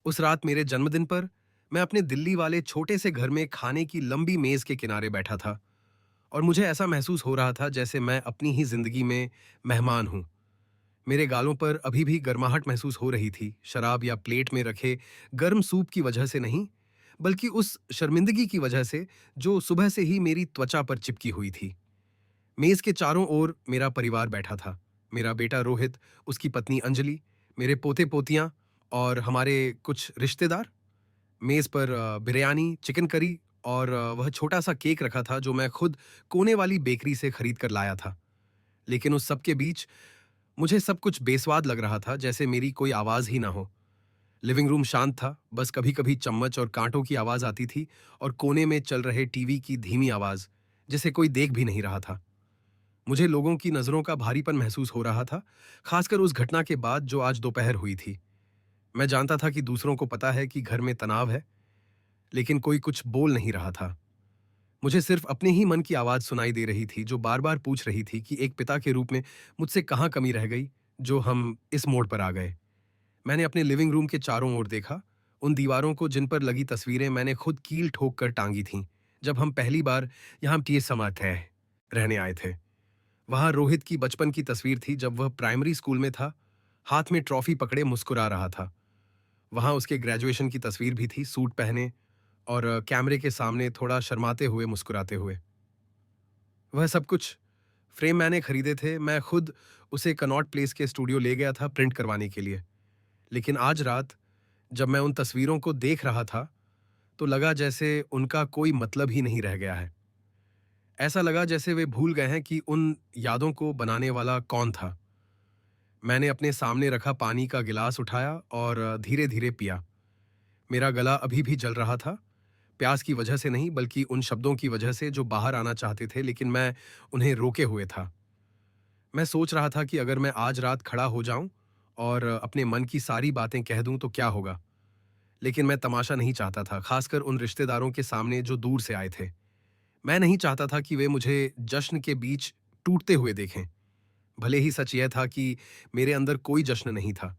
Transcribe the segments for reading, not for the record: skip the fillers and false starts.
उस रात मेरे जन्मदिन पर मैं अपने दिल्ली वाले छोटे से घर में खाने की लंबी मेज के किनारे बैठा था और मुझे ऐसा महसूस हो रहा था जैसे मैं अपनी ही जिंदगी में मेहमान हूं। मेरे गालों पर अभी भी गर्माहट महसूस हो रही थी, शराब या प्लेट में रखे गर्म सूप की वजह से नहीं, बल्कि उस शर्मिंदगी की वजह से जो सुबह से ही मेरी त्वचा पर चिपकी हुई थी। मेज के चारों ओर मेरा परिवार बैठा था। मेरा बेटा रोहित, उसकी पत्नी अंजलि, मेरे पोते पोतियां और हमारे कुछ रिश्तेदार। मेज पर बिरयानी, चिकन करी और वह छोटा सा केक रखा था जो मैं खुद कोने वाली बेकरी से खरीद कर लाया था। लेकिन उस सब के बीच मुझे सब कुछ बेस्वाद लग रहा था, जैसे मेरी कोई आवाज ही ना हो। लिविंग रूम शांत था, बस कभी कभी चम्मच और कांटों की आवाज आती थी और कोने में चल रहे टीवी की धीमी आवाज, जिसे कोई देख भी नहीं रहा था। मुझे लोगों की नजरों का भारीपन महसूस हो रहा था, खासकर उस घटना के बाद जो आज दोपहर हुई थी। मैं जानता था कि दूसरों को पता है कि घर में तनाव है, लेकिन कोई कुछ बोल नहीं रहा था। मुझे सिर्फ अपने ही मन की आवाज सुनाई दे रही थी, जो बार बार पूछ रही थी कि एक पिता के रूप में मुझसे कहाँ कमी रह गई, जो हम इस मोड़ पर आ गए। मैंने अपने लिविंग रूम के चारों ओर देखा, उन दीवारों को जिन पर लगी तस्वीरें मैंने खुद कील ठोक कर टांगी थीं, जब हम पहली बार यहाँ टी समा थे रहने आए थे। वहां रोहित की बचपन की तस्वीर थी, जब वह प्राइमरी स्कूल में था, हाथ में ट्रॉफी पकड़े मुस्कुरा रहा था। वहां उसके ग्रेजुएशन की तस्वीर भी थी, सूट पहने और कैमरे के सामने थोड़ा शर्माते हुए मुस्कुराते हुए। वह सब कुछ फ्रेम मैंने खरीदे थे, मैं खुद उसे कनॉट प्लेस के स्टूडियो ले गया था प्रिंट करवाने के लिए। लेकिन आज रात जब मैं उन तस्वीरों को देख रहा था, तो लगा जैसे उनका कोई मतलब ही नहीं रह गया है। ऐसा लगा जैसे वे भूल गए हैं कि उन यादों को बनाने वाला कौन था। मैंने अपने सामने रखा पानी का गिलास उठाया और धीरे धीरे पिया। मेरा गला अभी भी जल रहा था, प्यास की वजह से नहीं, बल्कि उन शब्दों की वजह से जो बाहर आना चाहते थे, लेकिन मैं उन्हें रोके हुए था। मैं सोच रहा था कि अगर मैं आज रात खड़ा हो जाऊं और अपने मन की सारी बातें कह दूं तो क्या होगा। लेकिन मैं तमाशा नहीं चाहता था, खासकर उन रिश्तेदारों के सामने जो दूर से आए थे। मैं नहीं चाहता था कि वे मुझे जश्न के बीच टूटते हुए देखें। भले ही सच यह था कि मेरे अंदर कोई जश्न नहीं था।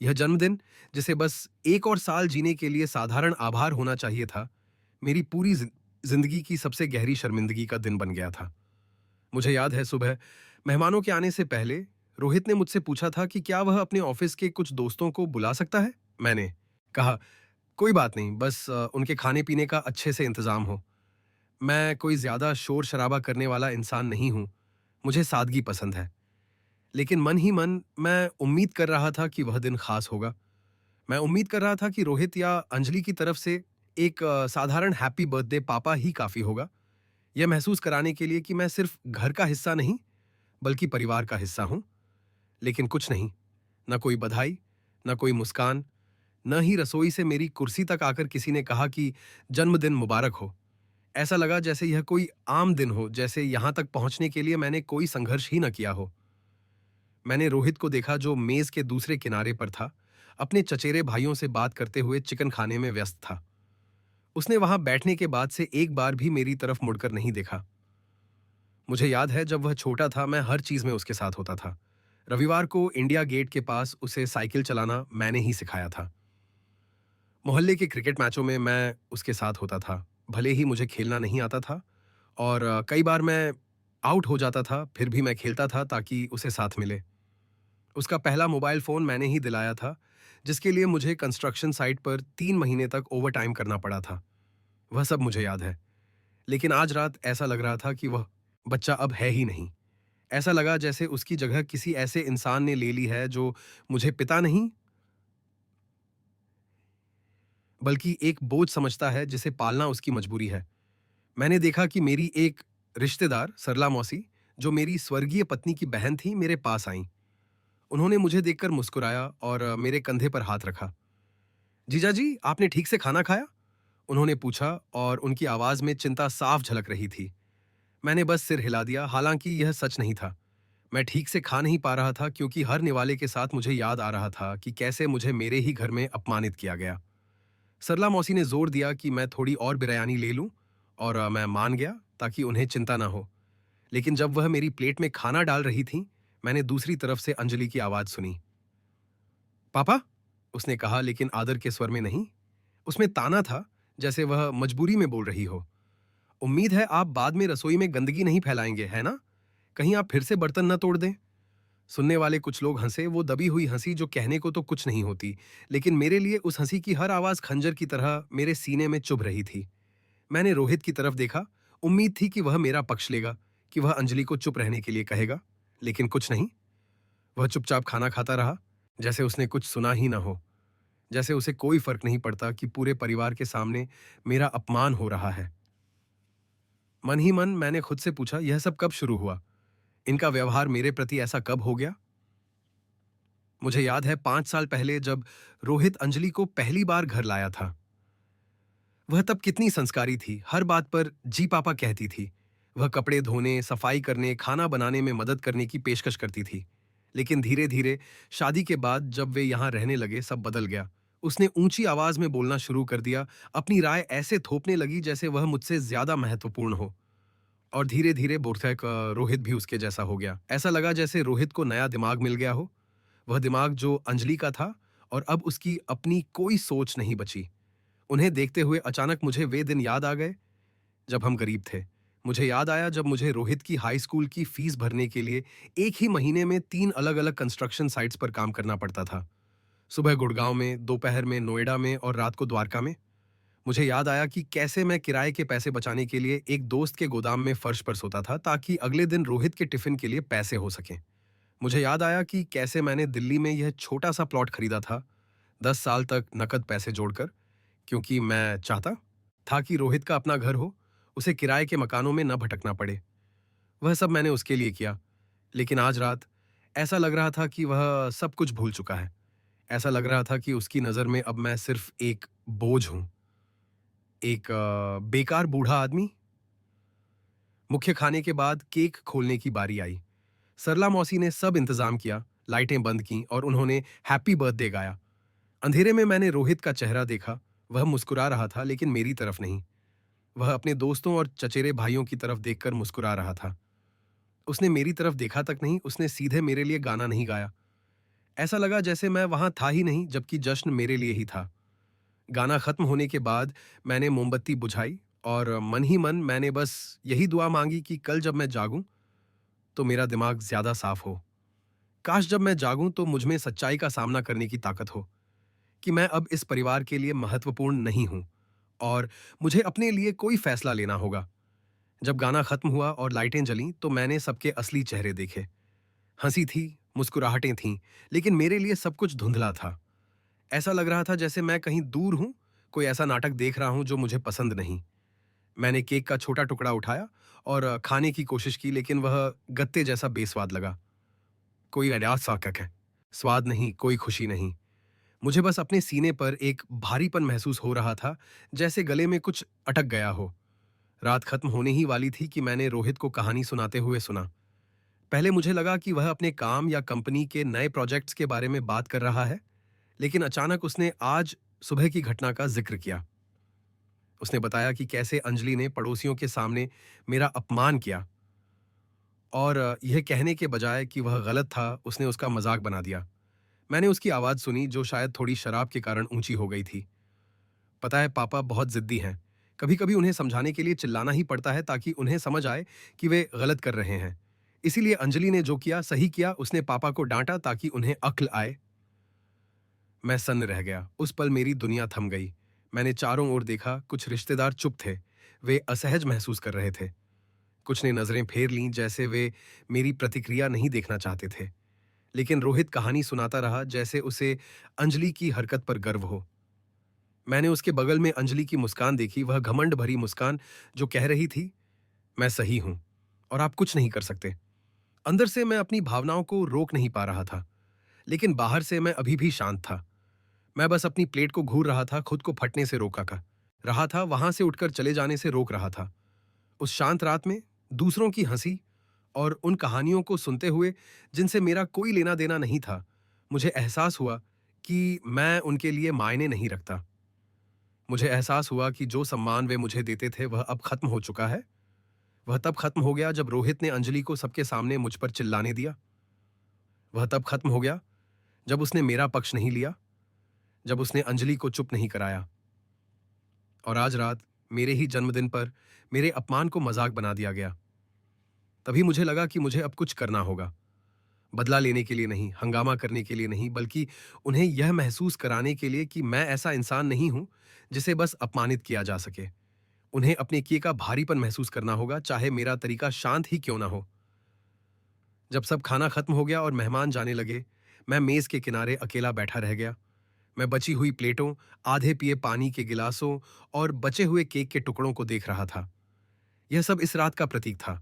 यह जन्मदिन, जिसे बस एक और साल जीने के लिए साधारण आभार होना चाहिए था, मेरी पूरी जिंदगी की सबसे गहरी शर्मिंदगी का दिन बन गया था। मुझे याद है, सुबह मेहमानों के आने से पहले रोहित ने मुझसे पूछा था कि क्या वह अपने ऑफिस के कुछ दोस्तों को बुला सकता है। मैंने कहा, कोई बात नहीं, बस उनके खाने पीने का अच्छे से इंतजाम हो। मैं कोई ज्यादा शोर शराबा करने वाला इंसान नहीं हूं, मुझे सादगी पसंद है। लेकिन मन ही मन मैं उम्मीद कर रहा था कि वह दिन खास होगा। मैं उम्मीद कर रहा था कि रोहित या अंजलि की तरफ से एक साधारण हैप्पी बर्थडे पापा ही काफी होगा, यह महसूस कराने के लिए कि मैं सिर्फ घर का हिस्सा नहीं, बल्कि परिवार का हिस्सा हूं। लेकिन कुछ नहीं, न कोई बधाई, न कोई मुस्कान, न ही रसोई से मेरी कुर्सी तक आकर किसी ने कहा कि जन्मदिन मुबारक हो। ऐसा लगा जैसे यह कोई आम दिन हो, जैसे यहां तक पहुंचने के लिए मैंने कोई संघर्ष ही न किया हो। मैंने रोहित को देखा, जो मेज के दूसरे किनारे पर था, अपने चचेरे भाइयों से बात करते हुए चिकन खाने में व्यस्त था। उसने वहां बैठने के बाद से एक बार भी मेरी तरफ मुड़कर नहीं देखा। मुझे याद है, जब वह छोटा था मैं हर चीज में उसके साथ होता था। रविवार को इंडिया गेट के पास उसे साइकिल चलाना मैंने ही सिखाया था। मोहल्ले के क्रिकेट मैचों में मैं उसके साथ होता था, भले ही मुझे खेलना नहीं आता था और कई बार मैं आउट हो जाता था, फिर भी मैं खेलता था ताकि उसे साथ मिले। उसका पहला मोबाइल फोन मैंने ही दिलाया था, जिसके लिए मुझे कंस्ट्रक्शन साइट पर 3 महीने तक ओवरटाइम करना पड़ा था। वह सब मुझे याद है। लेकिन आज रात ऐसा लग रहा था कि वह बच्चा अब है ही नहीं। ऐसा लगा जैसे उसकी जगह किसी ऐसे इंसान ने ले ली है जो मुझे पिता नहीं, बल्कि एक बोझ समझता है जिसे पालना उसकी मजबूरी है। मैंने देखा कि मेरी एक रिश्तेदार सरला मौसी, जो मेरी स्वर्गीय पत्नी की बहन थी, मेरे पास आईं। उन्होंने मुझे देखकर मुस्कुराया और मेरे कंधे पर हाथ रखा। जीजा जी, आपने ठीक से खाना खाया? उन्होंने पूछा और उनकी आवाज में चिंता साफ झलक रही थी। मैंने बस सिर हिला दिया, हालांकि यह सच नहीं था। मैं ठीक से खा नहीं पा रहा था, क्योंकि हर निवाले के साथ मुझे याद आ रहा था कि कैसे मुझे मेरे ही घर में अपमानित किया गया। सरला मौसी ने जोर दिया कि मैं थोड़ी और बिरयानी ले लूं और मैं मान गया ताकि उन्हें चिंता ना हो। लेकिन जब वह मेरी प्लेट में खाना डाल रही थी, मैंने दूसरी तरफ से अंजलि की आवाज सुनी। पापा? उसने कहा, लेकिन आदर के स्वर में नहीं। उसमें ताना था, जैसे वह मजबूरी में बोल रही हो। उम्मीद है आप बाद में रसोई में गंदगी नहीं फैलाएंगे, है ना? कहीं आप फिर से बर्तन न तोड़ दें। सुनने वाले कुछ लोग हंसे, वो दबी हुई हंसी जो कहने को तो कुछ नहीं होती, लेकिन मेरे लिए उस हंसी की हर आवाज खंजर की तरह मेरे सीने में चुभ रही थी। मैंने रोहित की तरफ देखा। उम्मीद थी कि वह मेरा पक्ष लेगा, कि वह अंजलि को चुप रहने के लिए कहेगा, लेकिन कुछ नहीं। वह चुपचाप खाना खाता रहा, जैसे उसने कुछ सुना ही ना हो, जैसे उसे कोई फर्क नहीं पड़ता कि पूरे परिवार के सामने मेरा अपमान हो रहा है। मन ही मन मैंने खुद से पूछा, यह सब कब शुरू हुआ? इनका व्यवहार मेरे प्रति ऐसा कब हो गया? मुझे याद है 5 साल पहले जब रोहित अंजलि को पहली बार घर लाया था। वह तब कितनी संस्कारी थी, हर बात पर जी पापा कहती थी। वह कपड़े धोने, सफाई करने, खाना बनाने में मदद करने की पेशकश करती थी। लेकिन धीरे धीरे शादी के बाद जब वे यहाँ रहने लगे, सब बदल गया। उसने ऊंची आवाज में बोलना शुरू कर दिया, अपनी राय ऐसे थोपने लगी जैसे वह मुझसे ज्यादा महत्वपूर्ण हो। और धीरे धीरे बोरथक रोहित भी उसके जैसा हो गया। ऐसा लगा जैसे रोहित को नया दिमाग मिल गया हो, वह दिमाग जो अंजलि का था, और अब उसकी अपनी कोई सोच नहीं बची। उन्हें देखते हुए अचानक मुझे वे दिन याद आ गए जब हम गरीब थे। मुझे याद आया जब मुझे रोहित की हाई स्कूल की फीस भरने के लिए एक ही महीने में 3 अलग-अलग कंस्ट्रक्शन साइट्स पर काम करना पड़ता था। सुबह गुड़गांव में, दोपहर में नोएडा में और रात को द्वारका में। मुझे याद आया कि कैसे मैं किराए के पैसे बचाने के लिए एक दोस्त के गोदाम में फर्श पर सोता था ताकि अगले दिन रोहित के टिफिन के लिए पैसे हो सकें। मुझे याद आया कि कैसे मैंने दिल्ली में यह छोटा सा प्लॉट खरीदा था, 10 साल तक नकद पैसे जोड़कर, क्योंकि मैं चाहता था कि रोहित का अपना घर हो, उसे किराए के मकानों में न भटकना पड़े। वह सब मैंने उसके लिए किया। लेकिन आज रात ऐसा लग रहा था कि वह सब कुछ भूल चुका है। ऐसा लग रहा था कि उसकी नज़र में अब मैं सिर्फ एक बोझ हूँ, एक बेकार बूढ़ा आदमी। मुख्य खाने के बाद केक खोलने की बारी आई। सरला मौसी ने सब इंतजाम किया, लाइटें बंद की और उन्होंने हैप्पी बर्थडे गाया। अंधेरे में मैंने रोहित का चेहरा देखा। वह मुस्कुरा रहा था, लेकिन मेरी तरफ नहीं। वह अपने दोस्तों और चचेरे भाइयों की तरफ देखकर मुस्कुरा रहा था। उसने मेरी तरफ देखा तक नहीं, उसने सीधे मेरे लिए गाना नहीं गाया। ऐसा लगा जैसे मैं वहां था ही नहीं, जबकि जश्न मेरे लिए ही था। गाना खत्म होने के बाद मैंने मोमबत्ती बुझाई और मन ही मन मैंने बस यही दुआ मांगी कि कल जब मैं जागूं तो मेरा दिमाग ज्यादा साफ हो। काश जब मैं जागूं तो मुझ में सच्चाई का सामना करने की ताकत हो, कि मैं अब इस परिवार के लिए महत्वपूर्ण नहीं हूं और मुझे अपने लिए कोई फैसला लेना होगा। जब गाना खत्म हुआ और लाइटें जलीं तो मैंने सबके असली चेहरे देखे। हंसी थी, मुस्कुराहटें थीं, लेकिन मेरे लिए सब कुछ धुंधला था। ऐसा लग रहा था जैसे मैं कहीं दूर हूं, कोई ऐसा नाटक देख रहा हूं जो मुझे पसंद नहीं। मैंने केक का छोटा टुकड़ा उठाया और खाने की कोशिश की, लेकिन वह गत्ते जैसा बेस्वाद लगा। कोई अनाज साकक है, स्वाद नहीं, कोई खुशी नहीं। मुझे बस अपने सीने पर एक भारीपन महसूस हो रहा था, जैसे गले में कुछ अटक गया हो। रात खत्म होने ही वाली थी कि मैंने रोहित को कहानी सुनाते हुए सुना। पहले मुझे लगा कि वह अपने काम या कंपनी के नए प्रोजेक्ट्स के बारे में बात कर रहा है, लेकिन अचानक उसने आज सुबह की घटना का जिक्र किया। उसने बताया कि कैसे अंजलि ने पड़ोसियों के सामने मेरा अपमान किया और यह कहने के बजाय कि वह गलत था, उसने उसका मजाक बना दिया। मैंने उसकी आवाज़ सुनी, जो शायद थोड़ी शराब के कारण ऊंची हो गई थी। पता है, पापा बहुत जिद्दी हैं। कभी-कभी उन्हें समझाने के लिए चिल्लाना ही पड़ता है ताकि उन्हें समझ आए कि वे गलत कर रहे हैं। इसीलिए अंजलि ने जो किया सही किया, उसने पापा को डांटा ताकि उन्हें अक्ल आए। मैं सन्न रह गया। उस पल मेरी दुनिया थम गई। मैंने चारों ओर देखा, कुछ रिश्तेदार चुप थे। वे असहज महसूस कर रहे थे। कुछ ने नजरें फेर लीं, जैसे वे मेरी प्रतिक्रिया नहीं देखना चाहते थे। लेकिन रोहित कहानी सुनाता रहा, जैसे उसे अंजलि की हरकत पर गर्व हो। मैंने उसके बगल में अंजलि की मुस्कान देखी, वह घमंड भरी मुस्कान जो कह रही थी, मैं सही हूं और आप कुछ नहीं कर सकते। अंदर से मैं अपनी भावनाओं को रोक नहीं पा रहा था, लेकिन बाहर से मैं अभी भी शांत था। मैं बस अपनी प्लेट को घूर रहा था, खुद को फटने से रोका का रहा था, वहां से उठकर चले जाने से रोक रहा था। उस शांत रात में दूसरों की हंसी और उन कहानियों को सुनते हुए जिनसे मेरा कोई लेना देना नहीं था, मुझे एहसास हुआ कि मैं उनके लिए मायने नहीं रखता। मुझे एहसास हुआ कि जो सम्मान वे मुझे देते थे वह अब खत्म हो चुका है। वह तब खत्म हो गया जब रोहित ने अंजलि को सबके सामने मुझ पर चिल्लाने दिया। वह तब खत्म हो गया जब उसने मेरा पक्ष नहीं लिया। जब उसने अंजलि को चुप नहीं कराया। और आज रात मेरे ही जन्मदिन पर मेरे अपमान को मजाक बना दिया गया। तभी मुझे लगा कि मुझे अब कुछ करना होगा। बदला लेने के लिए नहीं, हंगामा करने के लिए नहीं, बल्कि उन्हें यह महसूस कराने के लिए कि मैं ऐसा इंसान नहीं हूं जिसे बस अपमानित किया जा सके। उन्हें अपने किए का भारीपन महसूस करना होगा, चाहे मेरा तरीका शांत ही क्यों ना हो। जब सब खाना खत्म हो गया और मेहमान जाने लगे, मैं मेज के किनारे अकेला बैठा रह गया। मैं बची हुई प्लेटों, आधे पिए पानी के गिलासों और बचे हुए केक के टुकड़ों को देख रहा था। यह सब इस रात का प्रतीक था,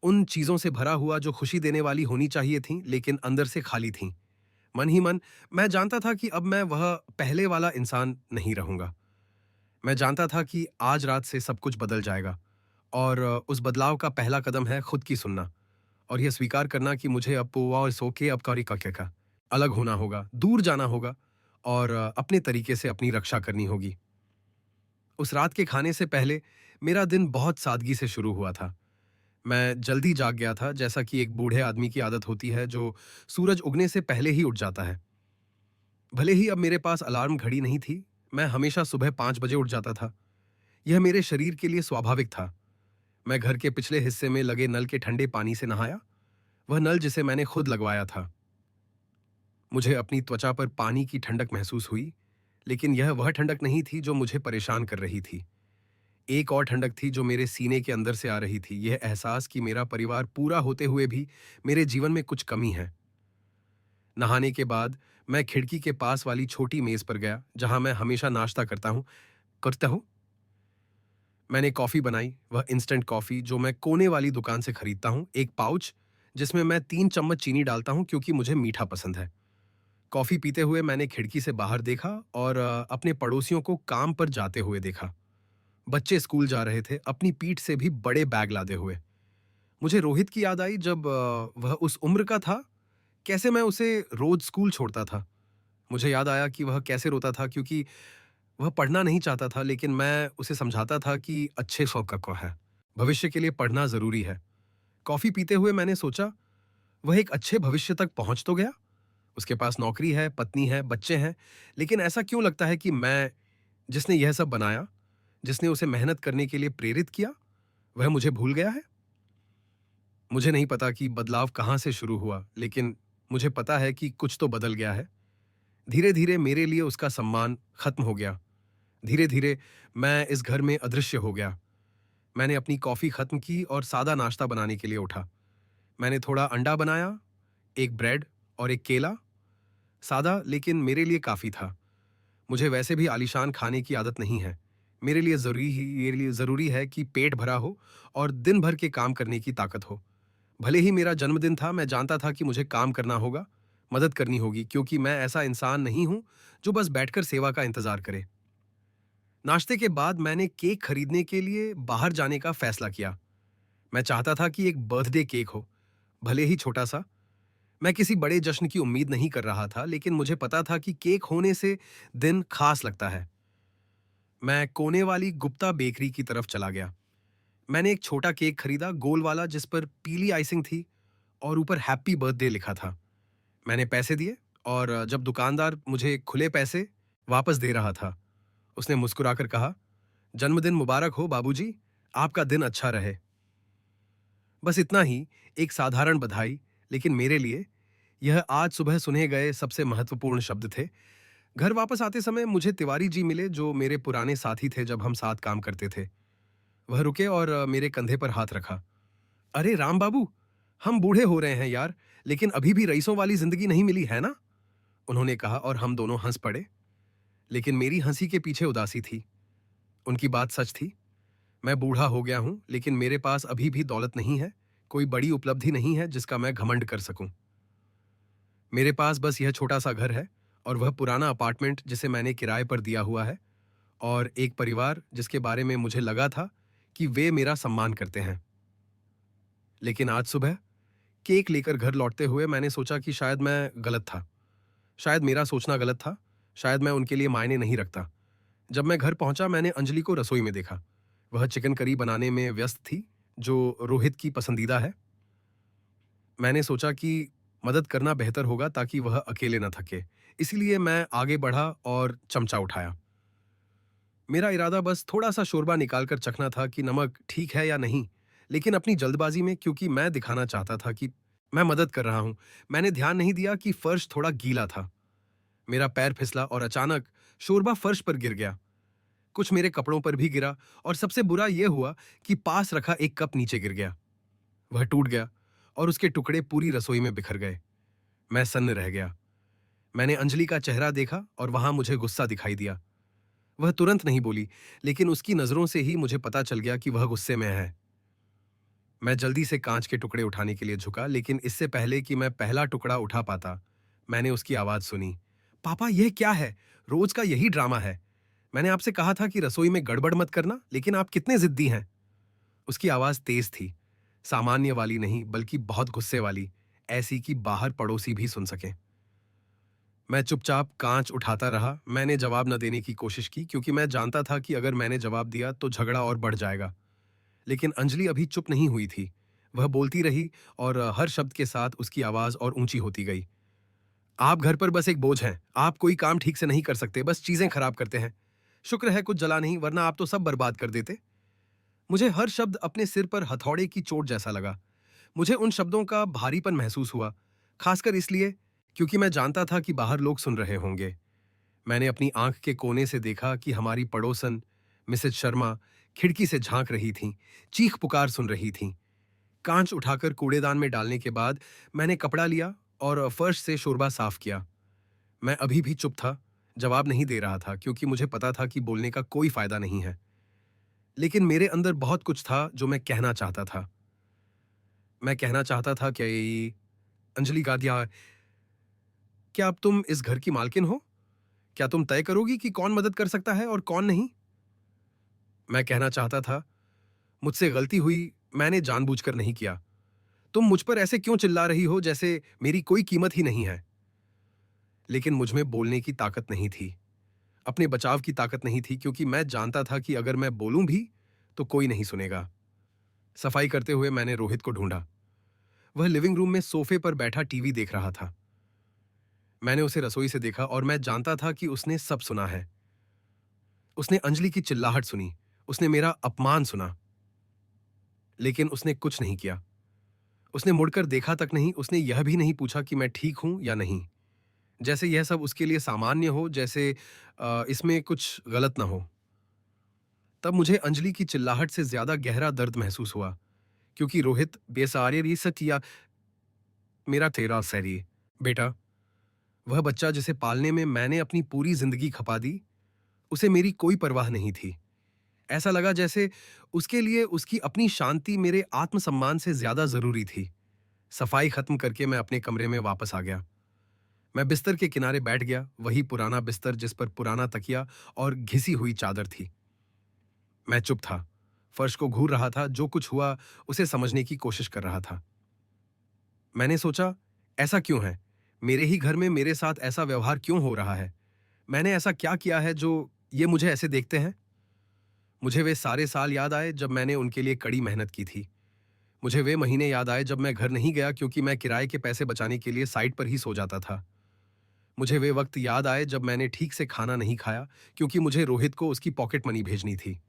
उन चीजों से भरा हुआ जो खुशी देने वाली होनी चाहिए थीं, लेकिन अंदर से खाली थीं। मन ही मन मैं जानता था कि अब मैं वह पहले वाला इंसान नहीं रहूंगा। मैं जानता था कि आज रात से सब कुछ बदल जाएगा, और उस बदलाव का पहला कदम है खुद की सुनना, और यह स्वीकार करना कि मुझे अब पोवा और सो के अब कौरी का अलग होना होगा, दूर जाना होगा, और अपने तरीके से अपनी रक्षा करनी होगी। उस रात के खाने से पहले मेरा दिन बहुत सादगी से शुरू हुआ था। मैं जल्दी जाग गया था, जैसा कि एक बूढ़े आदमी की आदत होती है जो सूरज उगने से पहले ही उठ जाता है। भले ही अब मेरे पास अलार्म घड़ी नहीं थी, मैं हमेशा सुबह 5 बजे उठ जाता था। यह मेरे शरीर के लिए स्वाभाविक था। मैं घर के पिछले हिस्से में लगे नल के ठंडे पानी से नहाया, वह नल जिसे मैंने खुद लगवाया था। मुझे अपनी त्वचा पर पानी की ठंडक महसूस हुई, लेकिन यह वह ठंडक नहीं थी जो मुझे परेशान कर रही थी। एक और ठंडक थी जो मेरे सीने के अंदर से आ रही थी, यह एहसास कि मेरा परिवार पूरा होते हुए भी मेरे जीवन में कुछ कमी है। नहाने के बाद मैं खिड़की के पास वाली छोटी मेज पर गया, जहां मैं हमेशा नाश्ता करता हूँ। मैंने कॉफी बनाई, वह इंस्टेंट कॉफी जो मैं कोने वाली दुकान से खरीदता हूँ, एक पाउच जिसमें मैं 3 चम्मच चीनी डालता हूँ क्योंकि मुझे मीठा पसंद है। कॉफी पीते हुए मैंने खिड़की से बाहर देखा और अपने पड़ोसियों को काम पर जाते हुए देखा। बच्चे स्कूल जा रहे थे, अपनी पीठ से भी बड़े बैग लादे हुए। मुझे रोहित की याद आई, जब वह उस उम्र का था, कैसे मैं उसे रोज स्कूल छोड़ता था। मुझे याद आया कि वह कैसे रोता था क्योंकि वह पढ़ना नहीं चाहता था, लेकिन मैं उसे समझाता था कि अच्छे शौक का है, भविष्य के लिए पढ़ना जरूरी है। कॉफी पीते हुए मैंने सोचा, वह एक अच्छे भविष्य तक पहुंच तो गया, उसके पास नौकरी है, पत्नी है, बच्चे हैं, लेकिन ऐसा क्यों लगता है कि मैं, जिसने यह सब बनाया, जिसने उसे मेहनत करने के लिए प्रेरित किया, वह मुझे भूल गया है। मुझे नहीं पता कि बदलाव कहाँ से शुरू हुआ, लेकिन मुझे पता है कि कुछ तो बदल गया है। धीरे धीरे मेरे लिए उसका सम्मान खत्म हो गया। धीरे धीरे मैं इस घर में अदृश्य हो गया। मैंने अपनी कॉफी खत्म की और सादा नाश्ता बनाने के लिए उठा। मैंने थोड़ा अंडा बनाया, एक ब्रेड और एक केला। सादा, लेकिन मेरे लिए काफी था। मुझे वैसे भी आलीशान खाने की आदत नहीं है। मेरे लिए जरूरी है कि पेट भरा हो और दिन भर के काम करने की ताकत हो। भले ही मेरा जन्मदिन था, मैं जानता था कि मुझे काम करना होगा, मदद करनी होगी, क्योंकि मैं ऐसा इंसान नहीं हूं जो बस बैठकर सेवा का इंतजार करे। नाश्ते के बाद मैंने केक खरीदने के लिए बाहर जाने का फैसला किया। मैं चाहता था कि एक बर्थडे केक हो, भले ही छोटा सा। मैं किसी बड़े जश्न की उम्मीद नहीं कर रहा था, लेकिन मुझे पता था कि केक होने से दिन खास लगता है। मैं कोने वाली गुप्ता बेकरी की तरफ चला गया। मैंने एक छोटा केक खरीदा, गोल वाला, जिस पर पीली आइसिंग थी और ऊपर हैप्पी बर्थडे लिखा था। मैंने पैसे दिए, और जब दुकानदार मुझे खुले पैसे वापस दे रहा था, उसने मुस्कुराकर कहा, जन्मदिन मुबारक हो बाबूजी, आपका दिन अच्छा रहे। बस इतना ही, एक साधारण बधाई, लेकिन मेरे लिए यह आज सुबह सुने गए सबसे महत्वपूर्ण शब्द थे। घर वापस आते समय मुझे तिवारी जी मिले, जो मेरे पुराने साथी थे जब हम साथ काम करते थे। वह रुके और मेरे कंधे पर हाथ रखा। अरे राम बाबू, हम बूढ़े हो रहे हैं यार, लेकिन अभी भी रईसों वाली जिंदगी नहीं मिली है ना, उन्होंने कहा, और हम दोनों हंस पड़े। लेकिन मेरी हंसी के पीछे उदासी थी। उनकी बात सच थी। मैं बूढ़ा हो गया हूं, लेकिन मेरे पास अभी भी दौलत नहीं है, कोई बड़ी उपलब्धि नहीं है जिसका मैं घमंड कर सकूं। मेरे पास बस यह छोटा सा घर है, और वह पुराना अपार्टमेंट जिसे मैंने किराए पर दिया हुआ है, और एक परिवार जिसके बारे में मुझे लगा था कि वे मेरा सम्मान करते हैं। लेकिन आज सुबह केक लेकर घर लौटते हुए मैंने सोचा कि शायद मैं गलत था। शायद मेरा सोचना गलत था। शायद मैं उनके लिए मायने नहीं रखता। जब मैं घर पहुंचा, मैंने अंजलि को रसोई में देखा। वह चिकन करी बनाने में व्यस्त थी, जो रोहित की पसंदीदा है। मैंने सोचा कि मदद करना बेहतर होगा ताकि वह अकेले न थके। इसीलिए मैं आगे बढ़ा और चमचा उठाया। मेरा इरादा बस थोड़ा-सा शोरबा निकालकर चखना था कि नमक ठीक है या नहीं, लेकिन अपनी जल्दबाजी में, क्योंकि मैं दिखाना चाहता था कि मैं मदद कर रहा हूँ, मैंने ध्यान नहीं दिया कि फर्श थोड़ा गीला था। मेरा पैर फिसला और अचानक शोरबा फर्श पर गिर गया। कुछ मेरे कपड़ों पर भी गिरा और सबसे बुरा यह हुआ कि पास रखा एक कप नीचे गिर गया। वह टूट गया और उसके टुकड़े पूरी रसोई में बिखर गए। मैं सन्न रह गया। मैंने अंजलि का चेहरा देखा और वहां मुझे गुस्सा दिखाई दिया। वह तुरंत नहीं बोली, लेकिन उसकी नजरों से ही मुझे पता चल गया कि वह गुस्से में है। मैं जल्दी से कांच के टुकड़े उठाने के लिए झुका, लेकिन इससे पहले कि मैं पहला टुकड़ा उठा पाता, मैंने उसकी आवाज सुनी। पापा, यह क्या है? रोज का यही ड्रामा है। मैंने आपसे कहा था कि रसोई में गड़बड़ मत करना, लेकिन आप कितने जिद्दी हैं। उसकी आवाज तेज थी, सामान्य वाली नहीं बल्कि बहुत गुस्से वाली, ऐसी कि बाहर पड़ोसी भी सुन सके। मैं चुपचाप कांच उठाता रहा। मैंने जवाब न देने की कोशिश की, क्योंकि मैं जानता था कि अगर मैंने जवाब दिया तो झगड़ा और बढ़ जाएगा। लेकिन अंजलि अभी चुप नहीं हुई थी। वह बोलती रही और हर शब्द के साथ उसकी आवाज और ऊंची होती गई। आप घर पर बस एक बोझ हैं। आप कोई काम ठीक से नहीं कर सकते, बस चीजें खराब करते हैं। शुक्र है कुछ जला नहीं, वरना आप तो सब बर्बाद कर देते। मुझे हर शब्द अपने सिर पर हथौड़े की चोट जैसा लगा। मुझे उन शब्दों का भारीपन महसूस हुआ, खासकर इसलिए क्योंकि मैं जानता था कि बाहर लोग सुन रहे होंगे। मैंने अपनी आंख के कोने से देखा कि हमारी पड़ोसन मिसेज शर्मा खिड़की से झांक रही थीं, चीख पुकार सुन रही थीं। कांच उठाकर कूड़ेदान में डालने के बाद मैंने कपड़ा लिया और फर्श से शोरबा साफ किया। मैं अभी भी चुप था, जवाब नहीं दे रहा था, क्योंकि मुझे पता था कि बोलने का कोई फायदा नहीं है। लेकिन मेरे अंदर बहुत कुछ था जो मैं कहना चाहता था। मैं कहना चाहता था कि अंजलि गादिया, क्या अब तुम इस घर की मालकिन हो? क्या तुम तय करोगी कि कौन मदद कर सकता है और कौन नहीं? मैं कहना चाहता था, मुझसे गलती हुई, मैंने जानबूझकर नहीं किया। तुम मुझ पर ऐसे क्यों चिल्ला रही हो जैसे मेरी कोई कीमत ही नहीं है? लेकिन मुझ में बोलने की ताकत नहीं थी, अपने बचाव की ताकत नहीं थी, क्योंकि मैं जानता था कि अगर मैं बोलूं भी तो कोई नहीं सुनेगा। सफाई करते हुए मैंने रोहित को ढूंढा। वह लिविंग रूम में सोफे पर बैठा टीवी देख रहा था। मैंने उसे रसोई से देखा और मैं जानता था कि उसने सब सुना है। उसने अंजलि की चिल्लाहट सुनी, उसने मेरा अपमान सुना, लेकिन उसने कुछ नहीं किया। उसने मुड़कर देखा तक नहीं, उसने यह भी नहीं पूछा कि मैं ठीक हूं या नहीं। जैसे यह सब उसके लिए सामान्य हो, जैसे इसमें कुछ गलत ना हो। तब मुझे अंजलि की चिल्लाहट से ज्यादा गहरा दर्द महसूस हुआ, क्योंकि रोहित बेसारे सकिया मेरा तेरा सैरी बेटा, वह बच्चा जिसे पालने में मैंने अपनी पूरी जिंदगी खपा दी, उसे मेरी कोई परवाह नहीं थी। ऐसा लगा जैसे उसके लिए उसकी अपनी शांति मेरे आत्मसम्मान से ज्यादा जरूरी थी। सफाई खत्म करके मैं अपने कमरे में वापस आ गया। मैं बिस्तर के किनारे बैठ गया, वही पुराना बिस्तर जिस पर पुराना तकिया और घिसी हुई चादर थी। मैं चुप था, फर्श को घूर रहा था, जो कुछ हुआ उसे समझने की कोशिश कर रहा था। मैंने सोचा, ऐसा क्यों है? मेरे ही घर में मेरे साथ ऐसा व्यवहार क्यों हो रहा है? मैंने ऐसा क्या किया है जो ये मुझे ऐसे देखते हैं? मुझे वे सारे साल याद आए जब मैंने उनके लिए कड़ी मेहनत की थी। मुझे वे महीने याद आए जब मैं घर नहीं गया, क्योंकि मैं किराए के पैसे बचाने के लिए साइट पर ही सो जाता था। मुझे वे वक्त याद आए जब मैंने ठीक से खाना नहीं खाया, क्योंकि मुझे रोहित को उसकी पॉकेट मनी भेजनी थी।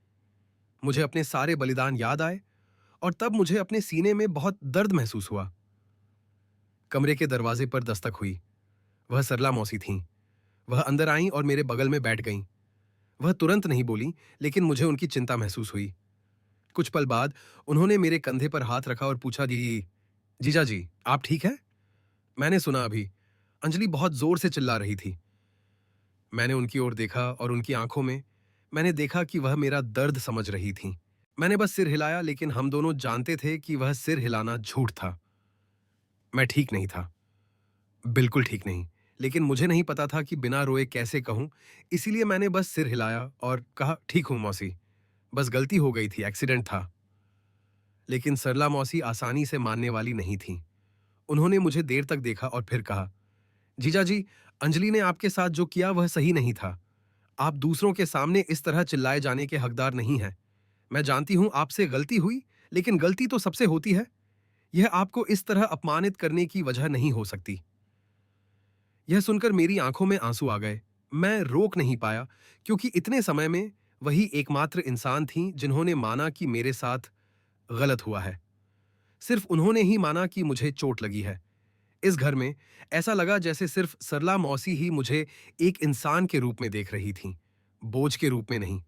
मुझे अपने सारे बलिदान याद आए, और तब मुझे अपने सीने में बहुत दर्द महसूस हुआ। कमरे के दरवाजे पर दस्तक हुई। वह सरला मौसी थीं। वह अंदर आईं और मेरे बगल में बैठ गईं। वह तुरंत नहीं बोली, लेकिन मुझे उनकी चिंता महसूस हुई। कुछ पल बाद उन्होंने मेरे कंधे पर हाथ रखा और पूछा, जी जीजा जी, आप ठीक हैं? मैंने सुना अभी। अंजलि बहुत जोर से चिल्ला रही थी। मैंने उनकी ओर देखा और उनकी आंखों में मैंने देखा कि वह मेरा दर्द समझ रही थीं। मैंने बस सिर हिलाया, लेकिन हम दोनों जानते थे कि वह सिर हिलाना झूठ था। मैं ठीक नहीं था, बिल्कुल ठीक नहीं, लेकिन मुझे नहीं पता था कि बिना रोए कैसे कहूं, इसीलिए मैंने बस सिर हिलाया और कहा, ठीक हूं मौसी, बस गलती हो गई थी, एक्सीडेंट था। लेकिन सरला मौसी आसानी से मानने वाली नहीं थीं। उन्होंने मुझे देर तक देखा और फिर कहा, जीजा जी, अंजलि ने आपके साथ जो किया वह सही नहीं था। आप दूसरों के सामने इस तरह चिल्लाए जाने के हकदार नहीं हैं। मैं जानती हूं आपसे गलती हुई, लेकिन गलती तो सबसे होती है। यह आपको इस तरह अपमानित करने की वजह नहीं हो सकती। यह सुनकर मेरी आंखों में आंसू आ गए। मैं रोक नहीं पाया, क्योंकि इतने समय में वही एकमात्र इंसान थीं जिन्होंने माना कि मेरे साथ गलत हुआ है। सिर्फ उन्होंने ही माना कि मुझे चोट लगी है। इस घर में ऐसा लगा जैसे सिर्फ सरला मौसी ही मुझे एक इंसान के रूप में देख रही थीं, बोझ के रूप में नहीं।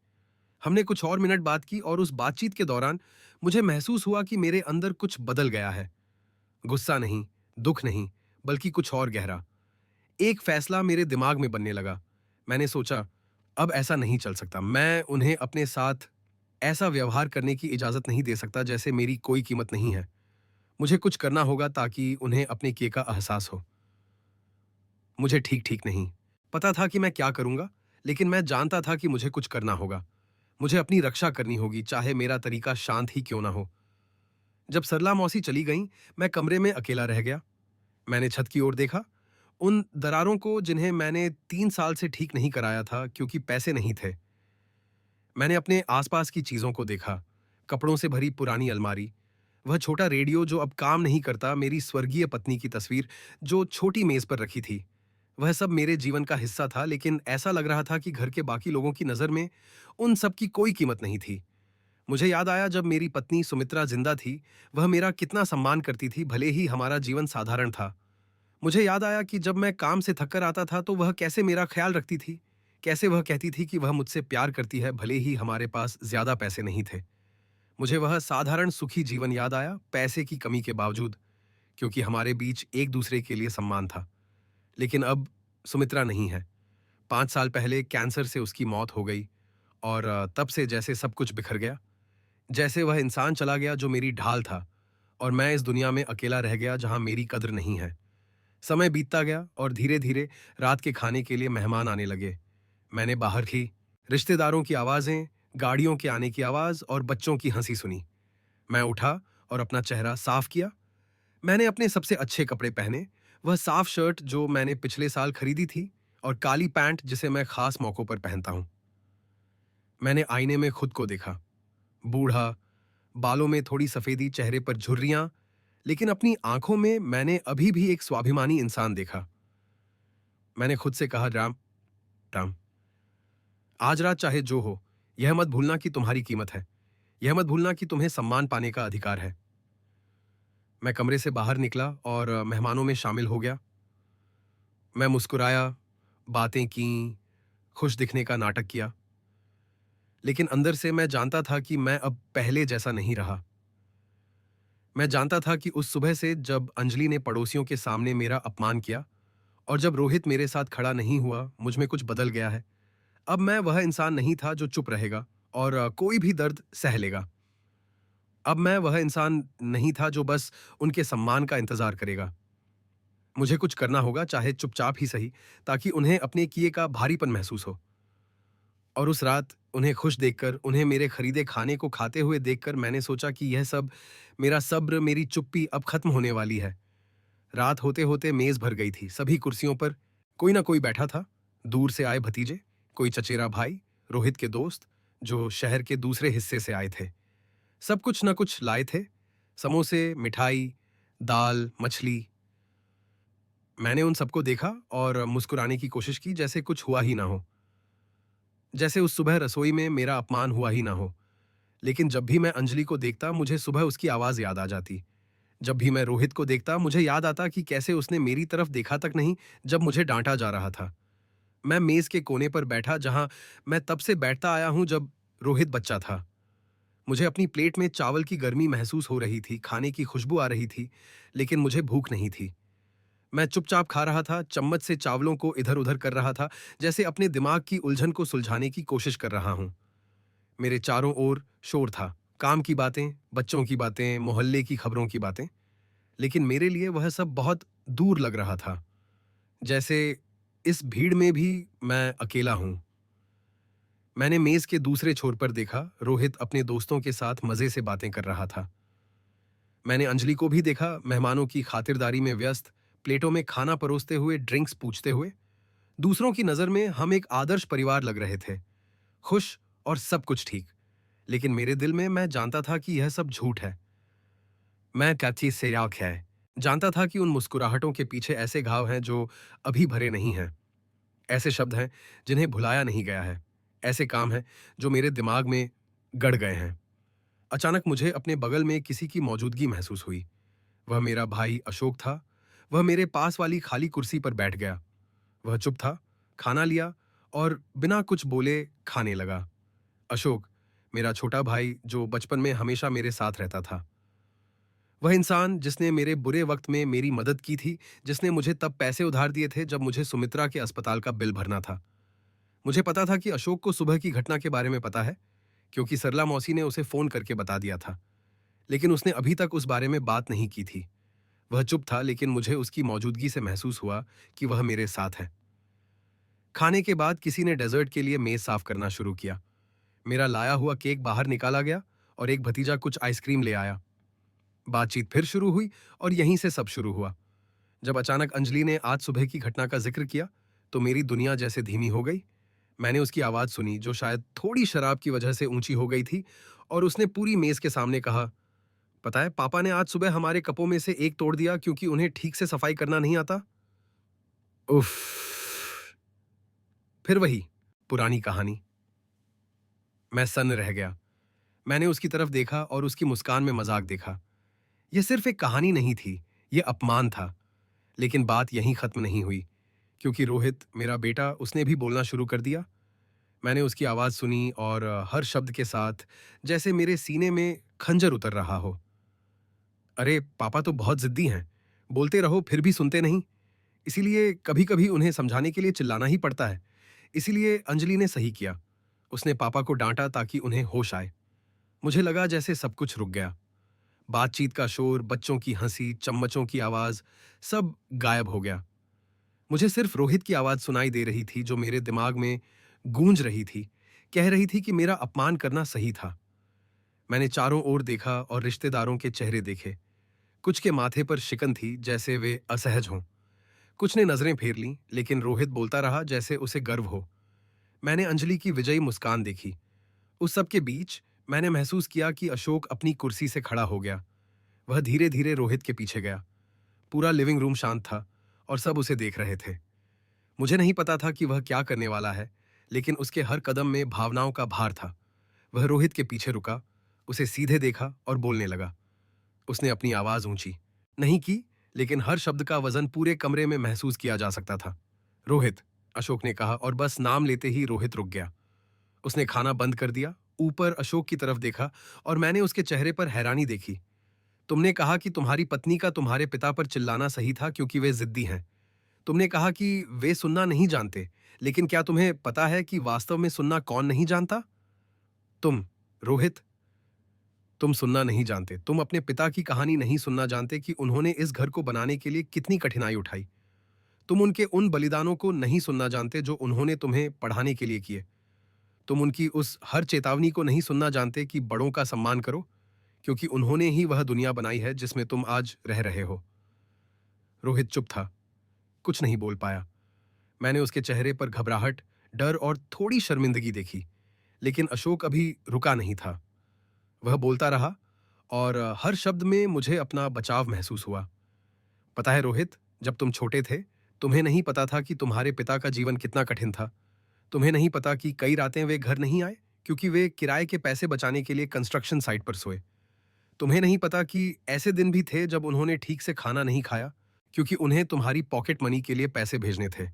हमने कुछ और मिनट बात की और उस बातचीत के दौरान मुझे महसूस हुआ कि मेरे अंदर कुछ बदल गया है। गुस्सा नहीं, दुख नहीं, बल्कि कुछ और गहरा। एक फैसला मेरे दिमाग में बनने लगा। मैंने सोचा, अब ऐसा नहीं चल सकता। मैं उन्हें अपने साथ ऐसा व्यवहार करने की इजाजत नहीं दे सकता जैसे मेरी कोई कीमत नहीं है। मुझे कुछ करना होगा ताकि उन्हें अपने किए का एहसास हो। मुझे ठीक-ठीक नहीं पता था कि मैं क्या करूंगा, लेकिन मैं जानता था कि मुझे कुछ करना होगा। मुझे अपनी रक्षा करनी होगी, चाहे मेरा तरीका शांत ही क्यों ना हो। जब सरला मौसी चली गईं, मैं कमरे में अकेला रह गया। मैंने छत की ओर देखा, उन दरारों को जिन्हें मैंने 3 साल से ठीक नहीं कराया था क्योंकि पैसे नहीं थे। मैंने अपने आसपास की चीजों को देखा, कपड़ों से भरी पुरानी अलमारी, वह छोटा रेडियो जो अब काम नहीं करता, मेरी स्वर्गीय पत्नी की तस्वीर जो छोटी मेज पर रखी थी। वह सब मेरे जीवन का हिस्सा था, लेकिन ऐसा लग रहा था कि घर के बाकी लोगों की नजर में उन सब की कोई कीमत नहीं थी। मुझे याद आया जब मेरी पत्नी सुमित्रा जिंदा थी, वह मेरा कितना सम्मान करती थी, भले ही हमारा जीवन साधारण था। मुझे याद आया कि जब मैं काम से थक कर आता था तो वह कैसे मेरा ख्याल रखती थी, कैसे वह कहती थी कि वह मुझसे प्यार करती है, भले ही हमारे पास ज्यादा पैसे नहीं थे। मुझे वह साधारण सुखी जीवन याद आया, पैसे की कमी के बावजूद, क्योंकि हमारे बीच एक दूसरे के लिए सम्मान था। लेकिन अब सुमित्रा नहीं है। 5 साल पहले कैंसर से उसकी मौत हो गई, और तब से जैसे सब कुछ बिखर गया। जैसे वह इंसान चला गया जो मेरी ढाल था, और मैं इस दुनिया में अकेला रह गया जहां मेरी कद्र नहीं है। समय बीतता गया और धीरे धीरे रात के खाने के लिए मेहमान आने लगे। मैंने बाहर की रिश्तेदारों की आवाजें, गाड़ियों के आने की आवाज और बच्चों की हंसी सुनी। मैं उठा और अपना चेहरा साफ किया। मैंने अपने सबसे अच्छे कपड़े पहने, वह साफ शर्ट जो मैंने पिछले साल खरीदी थी, और काली पैंट जिसे मैं खास मौकों पर पहनता हूं। मैंने आईने में खुद को देखा, बूढ़ा, बालों में थोड़ी सफेदी, चेहरे पर झुर्रियां, लेकिन अपनी आंखों में मैंने अभी भी एक स्वाभिमानी इंसान देखा। मैंने खुद से कहा, राम, राम, आज रात चाहे जो हो, यह मत भूलना कि तुम्हारी कीमत है। यह मत भूलना कि तुम्हें सम्मान पाने का अधिकार है। मैं कमरे से बाहर निकला और मेहमानों में शामिल हो गया। मैं मुस्कुराया, बातें की, खुश दिखने का नाटक किया, लेकिन अंदर से मैं जानता था कि मैं अब पहले जैसा नहीं रहा। मैं जानता था कि उस सुबह से जब अंजलि ने पड़ोसियों के सामने मेरा अपमान किया, और जब रोहित मेरे साथ खड़ा नहीं हुआ, मुझ में कुछ बदल गया है। अब मैं वह इंसान नहीं था जो चुप रहेगा और कोई भी दर्द सह लेगा। अब मैं वह इंसान नहीं था जो बस उनके सम्मान का इंतजार करेगा। मुझे कुछ करना होगा, चाहे चुपचाप ही सही, ताकि उन्हें अपने किए का भारीपन महसूस हो। और उस रात उन्हें खुश देखकर, उन्हें मेरे खरीदे खाने को खाते हुए देखकर मैंने सोचा कि यह सब, मेरा सब्र, मेरी चुप्पी अब खत्म होने वाली है। रात होते-होते मेज भर गई थी। सभी कुर्सियों पर कोई ना कोई बैठा था। दूर से आए भतीजे, कोई चचेरा भाई, रोहित के दोस्त, जो शहर के दूसरे हिस्से से आए थे। सब कुछ न कुछ लाए थे। समोसे, मिठाई, दाल, मछली। मैंने उन सबको देखा और मुस्कुराने की कोशिश की जैसे कुछ हुआ ही ना हो। जैसे उस सुबह रसोई में मेरा अपमान हुआ ही ना हो। लेकिन जब भी मैं अंजलि को देखता, मुझे सुबह उसकी आवाज याद आ जाती। जब भी मैं रोहित को देखता, मुझे याद आता कि कैसे उसने मेरी तरफ देखा तक नहीं जब मुझे डांटा जा रहा था। मैं मेज के कोने पर बैठा, जहां मैं तब से बैठता आया हूं जब रोहित बच्चा था। मुझे अपनी प्लेट में चावल की गर्मी महसूस हो रही थी, खाने की खुशबू आ रही थी, लेकिन मुझे भूख नहीं थी। मैं चुपचाप खा रहा था, चम्मच से चावलों को इधर-उधर कर रहा था, जैसे अपने दिमाग की उलझन को सुलझाने की कोशिश कर रहा हूं। मेरे चारों ओर शोर था, काम की बातें, बच्चों की बातें, मोहल्ले की खबरों की बातें, लेकिन मेरे लिए वह सब बहुत दूर लग रहा था। जैसे इस भीड़ में भी मैं अकेला हूं। मैंने मेज के दूसरे छोर पर देखा, रोहित अपने दोस्तों के साथ मजे से बातें कर रहा था। मैंने अंजलि को भी देखा, मेहमानों की खातिरदारी में व्यस्त, प्लेटों में खाना परोसते हुए, ड्रिंक्स पूछते हुए। दूसरों की नजर में हम एक आदर्श परिवार लग रहे थे, खुश और सब कुछ ठीक। लेकिन मेरे दिल में मैं जानता था कि यह सब झूठ है। मैं कैथी से है। जानता था कि उन मुस्कुराहटों के पीछे ऐसे घाव हैं जो अभी भरे नहीं हैं, ऐसे शब्द हैं जिन्हें भुलाया नहीं गया है, ऐसे काम हैं जो मेरे दिमाग में गड़ गए हैं। अचानक मुझे अपने बगल में किसी की मौजूदगी महसूस हुई। वह मेरा भाई अशोक था। वह मेरे पास वाली खाली कुर्सी पर बैठ गया। वह चुप था, खाना लिया और बिना कुछ बोले खाने लगा। अशोक, मेरा छोटा भाई जो बचपन में हमेशा मेरे साथ रहता था। वह इंसान जिसने मेरे बुरे वक्त में मेरी मदद की थी, जिसने मुझे तब पैसे उधार दिए थे जब मुझे सुमित्रा के अस्पताल का बिल भरना था। मुझे पता था कि अशोक को सुबह की घटना के बारे में पता है, क्योंकि सरला मौसी ने उसे फोन करके बता दिया था। लेकिन उसने अभी तक उस बारे में बात नहीं की थी। वह चुप था, लेकिन मुझे उसकी मौजूदगी से महसूस हुआ कि वह मेरे साथ है। खाने के बाद किसी ने डेजर्ट के लिए मेज साफ करना शुरू किया। मेरा लाया हुआ केक बाहर निकाला गया और एक भतीजा कुछ आइसक्रीम ले आया। बातचीत फिर शुरू हुई और यहीं से सब शुरू हुआ। जब अचानक अंजलि ने आज सुबह की घटना का जिक्र किया, तो मेरी दुनिया जैसे धीमी हो गई। मैंने उसकी आवाज सुनी, जो शायद थोड़ी शराब की वजह से ऊंची हो गई थी, और उसने पूरी मेज के सामने कहा, पता है, पापा ने आज सुबह हमारे कपों में से एक तोड़ दिया क्योंकि उन्हें ठीक से सफाई करना नहीं आता। उफ। फिर वही पुरानी कहानी। मैं सन्न रह गया। मैंने उसकी तरफ देखा और उसकी मुस्कान में मजाक देखा। यह सिर्फ एक कहानी नहीं थी, यह अपमान था। लेकिन बात यहीं खत्म नहीं हुई, क्योंकि रोहित, मेरा बेटा, उसने भी बोलना शुरू कर दिया। मैंने उसकी आवाज सुनी और हर शब्द के साथ जैसे मेरे सीने में खंजर उतर रहा हो। अरे, पापा तो बहुत जिद्दी हैं। बोलते रहो फिर भी सुनते नहीं। इसीलिए कभी-कभी उन्हें समझाने के लिए चिल्लाना ही पड़ता है। इसीलिए अंजलि ने सही किया। उसने पापा को डांटा ताकि उन्हें होश आए। मुझे लगा जैसे सब कुछ रुक गया। बातचीत का शोर, बच्चों की हंसी, चम्मचों की आवाज, सब गायब हो गया। मुझे सिर्फ रोहित की आवाज सुनाई दे रही थी, जो मेरे दिमाग में गूंज रही थी, कह रही थी कि मेरा अपमान करना सही था। मैंने चारों ओर देखा और रिश्तेदारों के चेहरे देखे। कुछ के माथे पर शिकन थी, जैसे वे असहज हों। कुछ ने नजरें फेर लीं, लेकिन रोहित बोलता रहा जैसे उसे गर्व हो। मैंने अंजलि की विजयी मुस्कान देखी। उस सब के बीच मैंने महसूस किया कि अशोक अपनी कुर्सी से खड़ा हो गया। वह धीरे धीरे रोहित के पीछे गया। पूरा लिविंग रूम शांत था और सब उसे देख रहे थे। मुझे नहीं पता था कि वह क्या करने वाला है, लेकिन उसके हर कदम में भावनाओं का भार था। वह रोहित के पीछे रुका, उसे सीधे देखा और बोलने लगा। उसने अपनी आवाज ऊंची नहीं की, लेकिन हर शब्द का वजन पूरे कमरे में महसूस किया जा सकता था। रोहित, अशोक ने कहा, और बस नाम लेते ही रोहित रुक गया। उसने खाना बंद कर दिया, ऊपर अशोक की तरफ देखा और मैंने उसके चेहरे पर हैरानी देखी। तुमने कहा कि तुम्हारी पत्नी का तुम्हारे पिता पर चिल्लाना सही था क्योंकि वे जिद्दी हैं। तुमने कहा कि वे सुनना नहीं जानते, लेकिन क्या तुम्हें पता है कि वास्तव में सुनना कौन नहीं जानता? तुम, रोहित। तुम सुनना नहीं जानते। तुम अपने पिता की कहानी नहीं सुनना जानते कि उन्होंने इस घर को बनाने के लिए कितनी कठिनाई उठाई। तुम उनके उन बलिदानों को नहीं सुनना जानते जो उन्होंने तुम्हें पढ़ाने के लिए किए। तुम उनकी उस हर चेतावनी को नहीं सुनना जानते कि बड़ों का सम्मान करो, क्योंकि उन्होंने ही वह दुनिया बनाई है जिसमें तुम आज रह रहे हो। रोहित चुप था, कुछ नहीं बोल पाया। मैंने उसके चेहरे पर घबराहट, डर और थोड़ी शर्मिंदगी देखी, लेकिन अशोक अभी रुका नहीं था। वह बोलता रहा और हर शब्द में मुझे अपना बचाव महसूस हुआ। पता है रोहित, जब तुम छोटे थे, तुम्हें नहीं पता था कि तुम्हारे पिता का जीवन कितना कठिन था। तुम्हें नहीं पता कि कई रातें वे घर नहीं आए क्योंकि वे किराए के पैसे बचाने के लिए कंस्ट्रक्शन साइट पर सोए। तुम्हें नहीं पता कि ऐसे दिन भी थे जब उन्होंने ठीक से खाना नहीं खाया क्योंकि उन्हें तुम्हारी पॉकेट मनी के लिए पैसे भेजने थे।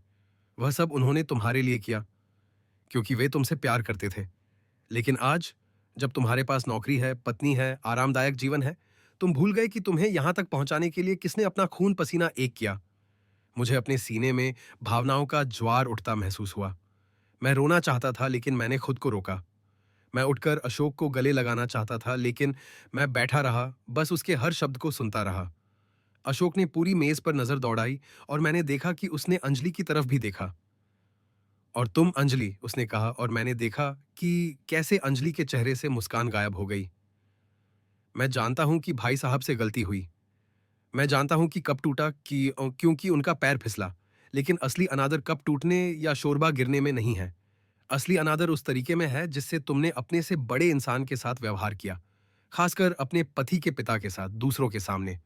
वह सब उन्होंने तुम्हारे लिए किया क्योंकि वे तुमसे प्यार करते थे। लेकिन आज, जब तुम्हारे पास नौकरी है, पत्नी है, आरामदायक जीवन है, तुम भूल गए कि तुम्हें यहां तक पहुंचाने के लिए किसने अपना खून पसीना एक किया। मुझे अपने सीने में भावनाओं का ज्वार उठता महसूस हुआ। मैं रोना चाहता था, लेकिन मैंने खुद को रोका। मैं उठकर अशोक को गले लगाना चाहता था, लेकिन मैं बैठा रहा, बस उसके हर शब्द को सुनता रहा। अशोक ने पूरी मेज पर नजर दौड़ाई और मैंने देखा कि उसने अंजलि की तरफ भी देखा। और तुम अंजलि, उसने कहा, और मैंने देखा कि कैसे अंजलि के चेहरे से मुस्कान गायब हो गई। मैं जानता हूं कि भाई साहब से गलती हुई। मैं जानता हूं कि कब टूटा, क्योंकि उनका पैर फिसला। लेकिन असली अनादर कप टूटने या शोरबा गिरने में नहीं है। असली अनादर उस तरीके में है जिससे तुमने अपने से बड़े इंसान के साथ व्यवहार किया, खासकर अपने पति के पिता के साथ, दूसरों के सामने।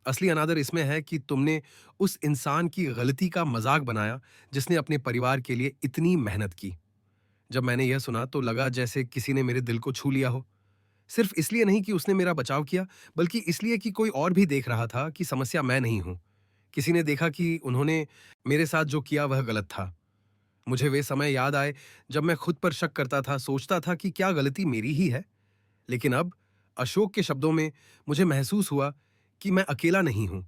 असली अनादर इसमें है कि तुमने उस इंसान की गलती का मजाक बनाया जिसने अपने परिवार के लिए इतनी मेहनत की। जब मैंने यह सुना तो लगा जैसे किसी ने मेरे दिल को छू लिया हो। सिर्फ इसलिए नहीं कि उसने मेरा बचाव किया, बल्कि इसलिए कि कोई और भी देख रहा था कि समस्या मैं नहीं हूं। किसी ने देखा कि उन्होंने मेरे साथ जो किया वह गलत था। मुझे वे समय याद आए जब मैं खुद पर शक करता था, सोचता था कि क्या गलती मेरी ही है। लेकिन अब अशोक के शब्दों में मुझे महसूस हुआ कि मैं अकेला नहीं हूं।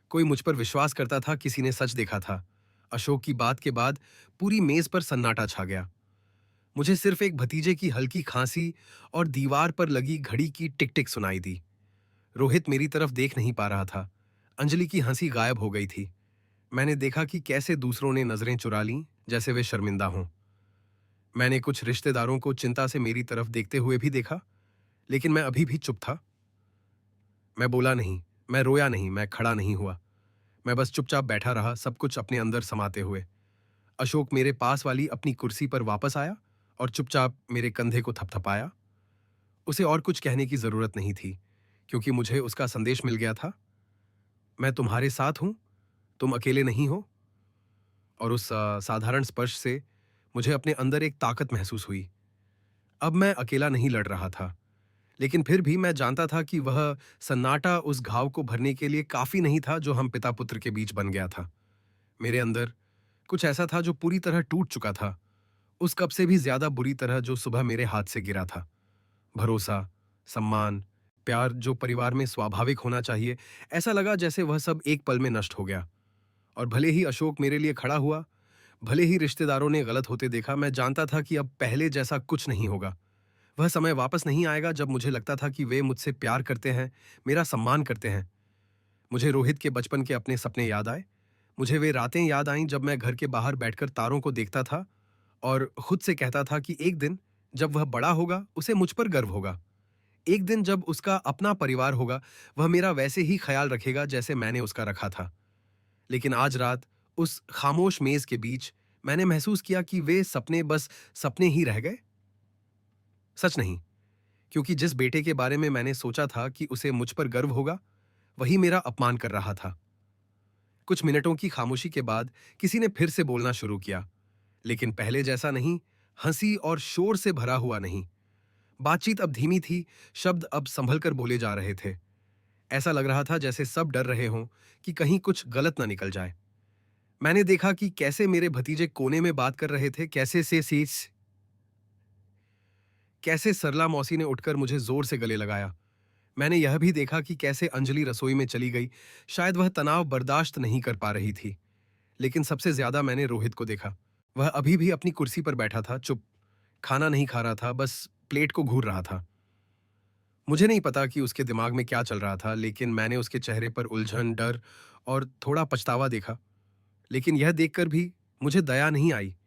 कोई मुझ पर विश्वास करता था, किसी ने सच देखा था। अशोक की बात के बाद पूरी मेज पर सन्नाटा छा गया। मुझे सिर्फ एक भतीजे की हल्की खांसी और दीवार पर लगी घड़ी की टिक टिक सुनाई दी। रोहित मेरी तरफ देख नहीं पा रहा था। अंजलि की हंसी गायब हो गई थी। मैंने देखा कि कैसे दूसरों ने नजरें चुरा लीं, जैसे वे शर्मिंदा हों। मैंने कुछ रिश्तेदारों को चिंता से मेरी तरफ देखते हुए भी देखा, लेकिन मैं अभी भी चुप था। मैं बोला नहीं, मैं रोया नहीं, मैं खड़ा नहीं हुआ। मैं बस चुपचाप बैठा रहा, सब कुछ अपने अंदर समाते हुए। अशोक मेरे पास वाली अपनी कुर्सी पर वापस आया और चुपचाप मेरे कंधे को थपथपाया। उसे और कुछ कहने की जरूरत नहीं थी, क्योंकि मुझे उसका संदेश मिल गया था। मैं तुम्हारे साथ हूं, तुम अकेले नहीं हो। और उस साधारण स्पर्श से मुझे अपने अंदर एक ताकत महसूस हुई। अब मैं अकेला नहीं लड़ रहा था, लेकिन फिर भी मैं जानता था कि वह सन्नाटा उस घाव को भरने के लिए काफी नहीं था जो हम पिता पुत्र के बीच बन गया था। मेरे अंदर कुछ ऐसा था जो पूरी तरह टूट चुका था, उस कप से भी ज्यादा बुरी तरह जो सुबह मेरे हाथ से गिरा था। भरोसा, सम्मान, प्यार जो परिवार में स्वाभाविक होना चाहिए, ऐसा लगा जैसे वह सब एक पल में नष्ट हो गया। और भले ही अशोक मेरे लिए खड़ा हुआ, भले ही रिश्तेदारों ने गलत होते देखा, मैं जानता था कि अब पहले जैसा कुछ नहीं होगा। वह समय वापस नहीं आएगा जब मुझे लगता था कि वे मुझसे प्यार करते हैं, मेरा सम्मान करते हैं। मुझे रोहित के बचपन के अपने सपने याद आए। मुझे वे रातें याद आईं जब मैं घर के बाहर बैठकर तारों को देखता था और खुद से कहता था कि एक दिन जब वह बड़ा होगा, उसे मुझ पर गर्व होगा। एक दिन जब उसका अपना परिवार होगा, वह मेरा वैसे ही ख्याल रखेगा जैसे मैंने उसका रखा था। लेकिन आज रात उस खामोश मेज के बीच मैंने महसूस किया कि वे सपने बस सपने ही रह गए। सच नहीं, क्योंकि जिस बेटे के बारे में मैंने सोचा था कि उसे मुझ पर गर्व होगा, वही मेरा अपमान कर रहा था। कुछ मिनटों की खामोशी के बाद किसी ने फिर से बोलना शुरू किया, लेकिन पहले जैसा नहीं, हंसी और शोर से भरा हुआ नहीं। बातचीत अब धीमी थी, शब्द अब संभल कर बोले जा रहे थे। ऐसा लग रहा था जैसे सब डर रहे हों कि कहीं कुछ गलत ना निकल जाए। मैंने देखा कि कैसे मेरे भतीजे कोने में बात कर रहे थे, कैसे सरला मौसी ने उठकर मुझे जोर से गले लगाया। मैंने यह भी देखा कि कैसे अंजलि रसोई में चली गई, शायद वह तनाव बर्दाश्त नहीं कर पा रही थी। लेकिन सबसे ज्यादा मैंने रोहित को देखा। वह अभी भी अपनी कुर्सी पर बैठा था, चुप, खाना नहीं खा रहा था, बस प्लेट को घूर रहा था। मुझे नहीं पता कि उसके दिमाग में क्या चल रहा था, लेकिन मैंने उसके चेहरे पर उलझन, डर और थोड़ा पछतावा देखा। लेकिन यह देखकर भी मुझे दया नहीं आई।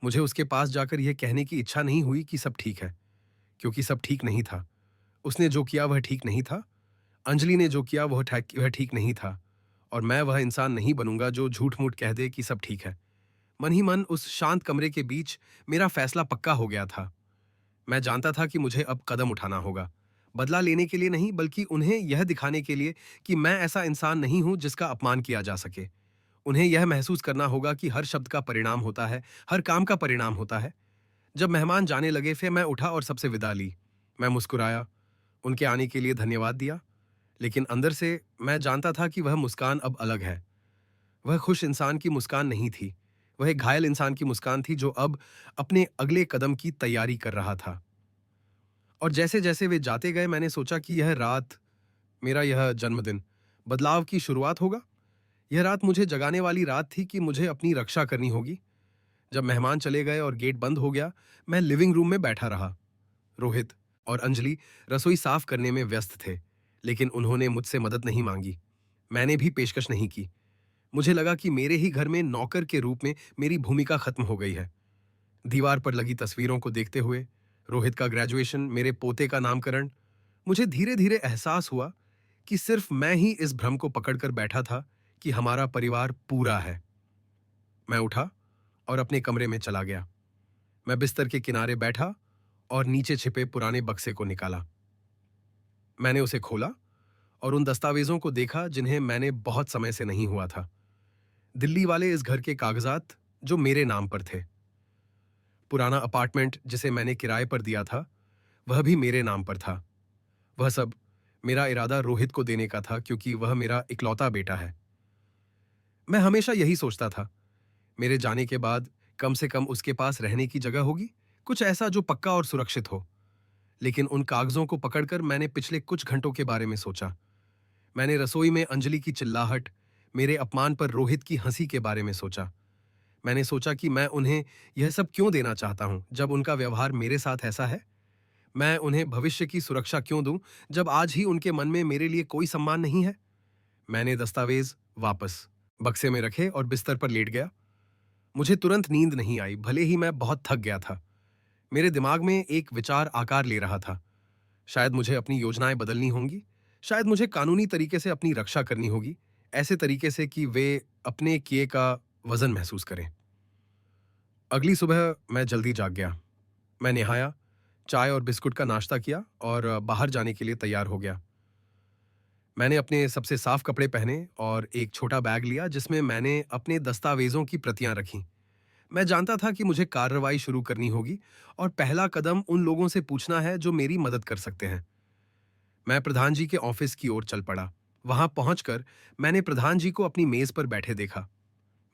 मुझे उसके पास जाकर यह कहने की इच्छा नहीं हुई कि सब ठीक है, क्योंकि सब ठीक नहीं था। उसने जो किया वह ठीक नहीं था। अंजलि ने जो किया वह ठीक नहीं था। और मैं वह इंसान नहीं बनूंगा जो झूठ-मूठ कह दे कि सब ठीक है। मन ही मन उस शांत कमरे के बीच मेरा फैसला पक्का हो गया था। मैं जानता था कि मुझे अब कदम उठाना होगा। बदला लेने के लिए नहीं, बल्कि उन्हें यह दिखाने के लिए कि मैं ऐसा इंसान नहीं हूं जिसका अपमान किया जा सके। उन्हें यह महसूस करना होगा कि हर शब्द का परिणाम होता है, हर काम का परिणाम होता है। जब मेहमान जाने लगे, फिर मैं उठा और सबसे विदा ली। मैं मुस्कुराया, उनके आने के लिए धन्यवाद दिया, लेकिन अंदर से मैं जानता था कि वह मुस्कान अब अलग है। वह खुश इंसान की मुस्कान नहीं थी। वह एक घायल इंसान की मुस्कान थी जो अब अपने अगले कदम की तैयारी कर रहा था। और जैसे-जैसे वे जाते गए, मैंने सोचा कि यह रात, मेरा यह जन्मदिन, बदलाव की शुरुआत होगा। यह रात मुझे जगाने वाली रात थी कि मुझे अपनी रक्षा करनी होगी। जब मेहमान चले गए और गेट बंद हो गया, मैं लिविंग रूम में बैठा रहा। रोहित और अंजलि रसोई साफ करने में व्यस्त थे, लेकिन उन्होंने मुझसे मदद नहीं मांगी। मैंने भी पेशकश नहीं की। मुझे लगा कि मेरे ही घर में नौकर के रूप में मेरी भूमिका खत्म हो गई है। दीवार पर लगी तस्वीरों को देखते हुए, रोहित का ग्रेजुएशन, मेरे पोते का नामकरण, मुझे धीरे धीरे एहसास हुआ कि सिर्फ मैं ही इस भ्रम को पकड़कर बैठा था कि हमारा परिवार पूरा है। मैं उठा और अपने कमरे में चला गया। मैं बिस्तर के किनारे बैठा और नीचे छिपे पुराने बक्से को निकाला। मैंने उसे खोला और उन दस्तावेजों को देखा जिन्हें मैंने बहुत समय से नहीं हुआ था। दिल्ली वाले इस घर के कागजात जो मेरे नाम पर थे। पुराना अपार्टमेंट जिसे मैंने किराए पर दिया था, वह भी मेरे नाम पर था। वह सब मेरा इरादा रोहित को देने का था क्योंकि वह मेरा इकलौता बेटा है। मैं हमेशा यही सोचता था, मेरे जाने के बाद कम से कम उसके पास रहने की जगह होगी, कुछ ऐसा जो पक्का और सुरक्षित हो। लेकिन उन कागजों को पकड़कर मैंने पिछले कुछ घंटों के बारे में सोचा। मैंने रसोई में अंजलि की चिल्लाहट, मेरे अपमान पर रोहित की हंसी के बारे में सोचा। मैंने सोचा कि मैं उन्हें यह सब क्यों देना चाहता हूं जब उनका व्यवहार मेरे साथ ऐसा है। मैं उन्हें भविष्य की सुरक्षा क्यों दूं जब आज ही उनके मन में मेरे लिए कोई सम्मान नहीं है। मैंने दस्तावेज वापस बक्से में रखे और बिस्तर पर लेट गया। मुझे तुरंत नींद नहीं आई, भले ही मैं बहुत थक गया था। मेरे दिमाग में एक विचार आकार ले रहा था। शायद मुझे अपनी योजनाएं बदलनी होंगी। शायद मुझे कानूनी तरीके से अपनी रक्षा करनी होगी, ऐसे तरीके से कि वे अपने किए का वजन महसूस करें। अगली सुबह मैं जल्दी जाग गया। मैं नहाया, चाय और बिस्कुट का नाश्ता किया और बाहर जाने के लिए तैयार हो गया। मैंने अपने सबसे साफ कपड़े पहने और एक छोटा बैग लिया जिसमें मैंने अपने दस्तावेजों की प्रतियां रखीं। मैं जानता था कि मुझे कार्रवाई शुरू करनी होगी और पहला कदम उन लोगों से पूछना है जो मेरी मदद कर सकते हैं। मैं प्रधान जी के ऑफिस की ओर चल पड़ा। वहां पहुंचकर मैंने प्रधान जी को अपनी मेज पर बैठे देखा।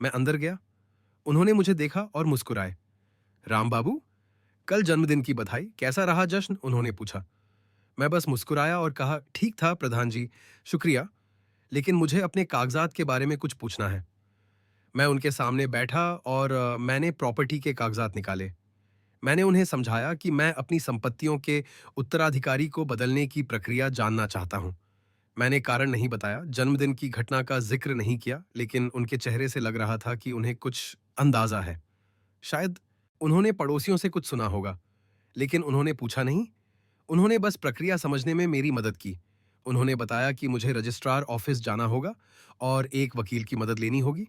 मैं अंदर गया। उन्होंने मुझे देखा और मुस्कुराए। राम बाबू, कल जन्मदिन की बधाई, कैसा रहा जश्न? उन्होंने पूछा। मैं बस मुस्कुराया और कहा, ठीक था प्रधान जी, शुक्रिया, लेकिन मुझे अपने कागजात के बारे में कुछ पूछना है। मैं उनके सामने बैठा और मैंने प्रॉपर्टी के कागजात निकाले। मैंने उन्हें समझाया कि मैं अपनी संपत्तियों के उत्तराधिकारी को बदलने की प्रक्रिया जानना चाहता हूं। मैंने कारण नहीं बताया, जन्मदिन की घटना का जिक्र नहीं किया, लेकिन उनके चेहरे से लग रहा था कि उन्हें कुछ अंदाजा है। शायद उन्होंने पड़ोसियों से कुछ सुना होगा, लेकिन उन्होंने पूछा नहीं। उन्होंने बस प्रक्रिया समझने में मेरी मदद की। उन्होंने बताया कि मुझे रजिस्ट्रार ऑफिस जाना होगा और एक वकील की मदद लेनी होगी।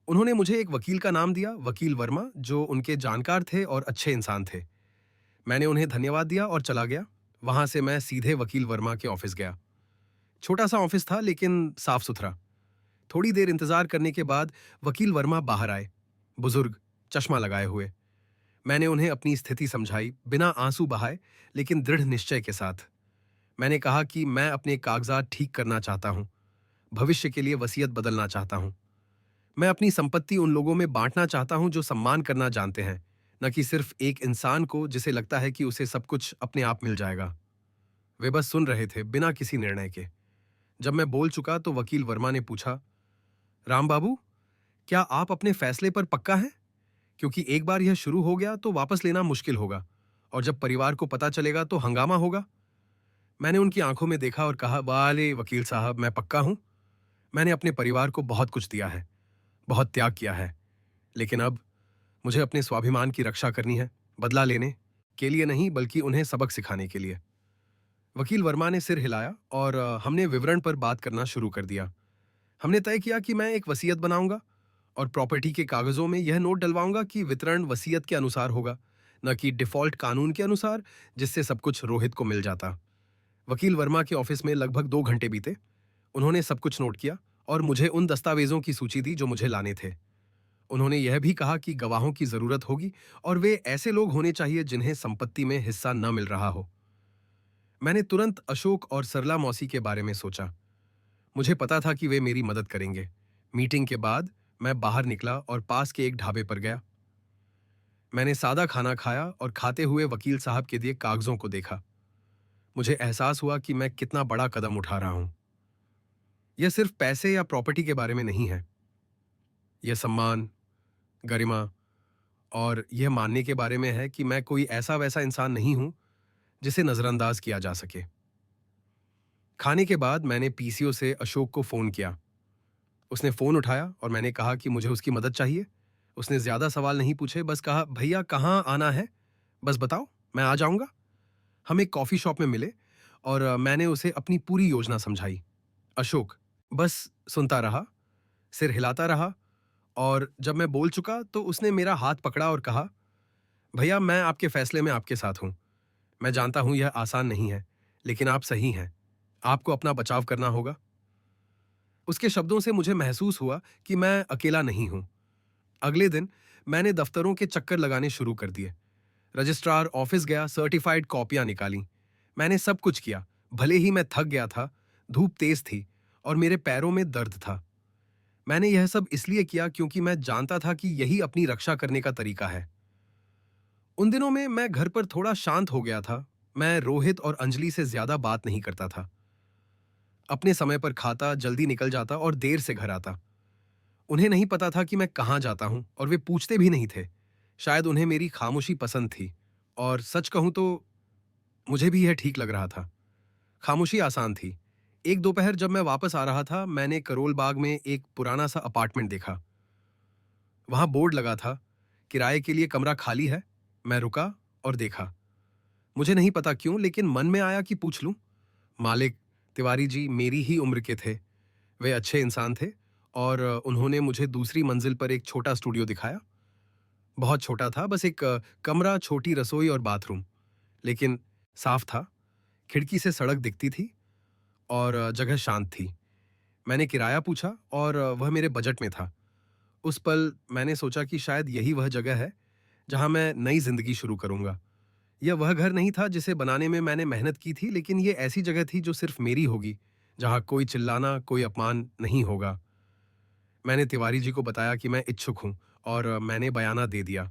उन्होंने मुझे एक वकील का नाम दिया, वकील वर्मा, जो उनके जानकार थे और अच्छे इंसान थे। मैंने उन्हें धन्यवाद दिया और चला गया। वहां से मैं सीधे वकील वर्मा के ऑफिस गया। छोटा सा ऑफिस था लेकिन साफ सुथरा। थोड़ी देर इंतजार करने के बाद वकील वर्मा बाहर आए, बुजुर्ग, चश्मा लगाए हुए। मैंने उन्हें अपनी स्थिति समझाई, बिना आंसू बहाए लेकिन दृढ़ निश्चय के साथ। मैंने कहा कि मैं अपने कागजात ठीक करना चाहता हूं, भविष्य के लिए वसीयत बदलना चाहता हूं। मैं अपनी संपत्ति उन लोगों में बांटना चाहता हूं जो सम्मान करना जानते हैं, न कि सिर्फ एक इंसान को जिसे लगता है कि उसे सब कुछ अपने आप मिल जाएगा। वे बस सुन रहे थे, बिना किसी निर्णय के। जब मैं बोल चुका तो वकील वर्मा ने पूछा, राम बाबू, क्या आप अपने फैसले पर पक्का हैं? क्योंकि एक बार यह शुरू हो गया तो वापस लेना मुश्किल होगा, और जब परिवार को पता चलेगा तो हंगामा होगा। मैंने उनकी आंखों में देखा और कहा, वाले वकील साहब, मैं पक्का हूं। मैंने अपने परिवार को बहुत कुछ दिया है, बहुत त्याग किया है, लेकिन अब मुझे अपने स्वाभिमान की रक्षा करनी है, बदला लेने के लिए नहीं बल्कि उन्हें सबक सिखाने के लिए। वकील वर्मा ने सिर हिलाया और हमने विवरण पर बात करना शुरू कर दिया। हमने तय किया कि मैं एक वसीयत बनाऊंगा और प्रॉपर्टी के कागजों में यह नोट डलवाऊंगा कि वितरण वसीयत के अनुसार होगा, न कि डिफॉल्ट कानून के अनुसार, जिससे सब कुछ रोहित को मिल जाता। वकील वर्मा के ऑफिस में लगभग 2 घंटे बीते। उन्होंने सब कुछ नोट किया और मुझे उन दस्तावेजों की सूची दी जो मुझे लाने थे। उन्होंने यह भी कहा कि गवाहों की जरूरत होगी और वे ऐसे लोग होने चाहिए जिन्हें संपत्ति में हिस्सा न मिल रहा हो। मैंने तुरंत अशोक और सरला मौसी के बारे में सोचा। मुझे पता था कि वे मेरी मदद करेंगे। मीटिंग के बाद मैं बाहर निकला और पास के एक ढाबे पर गया। मैंने सादा खाना खाया और खाते हुए वकील साहब के दिए कागजों को देखा। मुझे एहसास हुआ कि मैं कितना बड़ा कदम उठा रहा हूं। यह सिर्फ पैसे या प्रॉपर्टी के बारे में नहीं है। यह सम्मान, गरिमा और यह मानने के बारे में है कि मैं कोई ऐसा वैसा इंसान नहीं हूं जिसे नजरअंदाज किया जा सके। खाने के बाद मैंने पीसीओ से अशोक को फोन किया। उसने फोन उठाया और मैंने कहा कि मुझे उसकी मदद चाहिए। उसने ज्यादा सवाल नहीं पूछे, बस कहा, भैया कहाँ आना है, बस बताओ, मैं आ जाऊंगा। हम एक कॉफी शॉप में मिले और मैंने उसे अपनी पूरी योजना समझाई। अशोक बस सुनता रहा, सिर हिलाता रहा, और जब मैं बोल चुका तो उसने मेरा हाथ पकड़ा और कहा, भैया मैं आपके फैसले में आपके साथ हूं। मैं जानता हूं यह आसान नहीं है, लेकिन आप सही हैं। आपको अपना बचाव करना होगा। उसके शब्दों से मुझे महसूस हुआ कि मैं अकेला नहीं हूं। अगले दिन मैंने दफ्तरों के चक्कर लगाने शुरू कर दिए। रजिस्ट्रार ऑफिस गया, सर्टिफाइड कॉपियां निकाली। मैंने सब कुछ किया। भले ही मैं थक गया था, धूप तेज थी और मेरे पैरों में दर्द था। मैंने यह सब इसलिए किया क्योंकि मैं जानता था कि यही अपनी रक्षा करने का तरीका है। उन दिनों में मैं घर पर थोड़ा शांत हो गया था। मैं रोहित और अंजलि से ज्यादा बात नहीं करता था। अपने समय पर खाता, जल्दी निकल जाता और देर से घर आता। उन्हें नहीं पता था कि मैं कहाँ जाता हूँ और वे पूछते भी नहीं थे। शायद उन्हें मेरी खामोशी पसंद थी, और सच कहूं तो मुझे भी यह ठीक लग रहा था। खामोशी आसान थी। एक दोपहर जब मैं वापस आ रहा था, मैंने करोल बाग में एक पुराना सा अपार्टमेंट देखा। वहां बोर्ड लगा था, किराए के लिए कमरा खाली है। मैं रुका और देखा। मुझे नहीं पता क्यों, लेकिन मन में आया कि पूछ लूं। मालिक तिवारी जी मेरी ही उम्र के थे। वे अच्छे इंसान थे, और उन्होंने मुझे दूसरी मंजिल पर एक छोटा स्टूडियो दिखाया। बहुत छोटा था, बस एक कमरा, छोटी रसोई और बाथरूम। लेकिन साफ था। खिड़की से सड़क दिखती थी और जगह शांत थी। मैंने किराया पूछा और वह मेरे बजट में था। उस पल मैंने सोचा कि शायद यही वह जगह है जहां मैं नई जिंदगी शुरू करूंगा। यह वह घर नहीं था जिसे बनाने में मैंने मेहनत की थी, लेकिन यह ऐसी जगह थी जो सिर्फ मेरी होगी, जहां कोई चिल्लाना, कोई अपमान नहीं होगा। मैंने तिवारी जी को बताया कि मैं इच्छुक हूं, और मैंने बयाना दे दिया।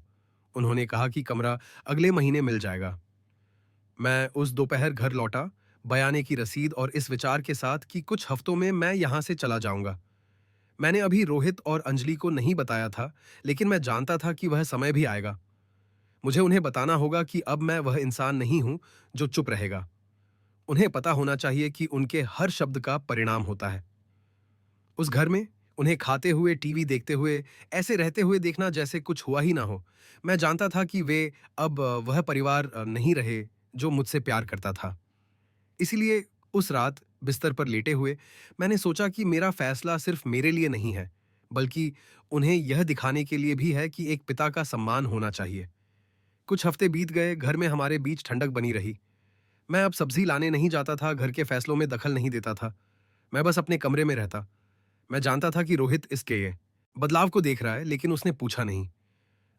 उन्होंने कहा कि कमरा अगले महीने मिल जाएगा। मैं उस दोपहर घर लौटा, बयाने की रसीद और इस विचार के साथ कि कुछ हफ्तों में मैं यहां से चला जाऊंगा। मैंने अभी रोहित और अंजलि को नहीं बताया था, लेकिन मैं जानता था कि वह समय भी आएगा। मुझे उन्हें बताना होगा कि अब मैं वह इंसान नहीं हूं जो चुप रहेगा। उन्हें पता होना चाहिए कि उनके हर शब्द का परिणाम होता है। उस घर में उन्हें खाते हुए, टीवी देखते हुए, ऐसे रहते हुए देखना जैसे कुछ हुआ ही ना हो। मैं जानता था कि वे अब वह परिवार नहीं रहे जो मुझसे प्यार करता था। इसीलिए उस रात बिस्तर पर लेटे हुए मैंने सोचा कि मेरा फैसला सिर्फ मेरे लिए नहीं है, बल्कि उन्हें यह दिखाने के लिए भी है कि एक पिता का सम्मान होना चाहिए। कुछ हफ्ते बीत गए, घर में हमारे बीच ठंडक बनी रही। मैं अब सब्जी लाने नहीं जाता था, घर के फैसलों में दखल नहीं देता था। मैं बस अपने कमरे में रहता। मैं जानता था कि रोहित इसके ये बदलाव को देख रहा है, लेकिन उसने पूछा नहीं।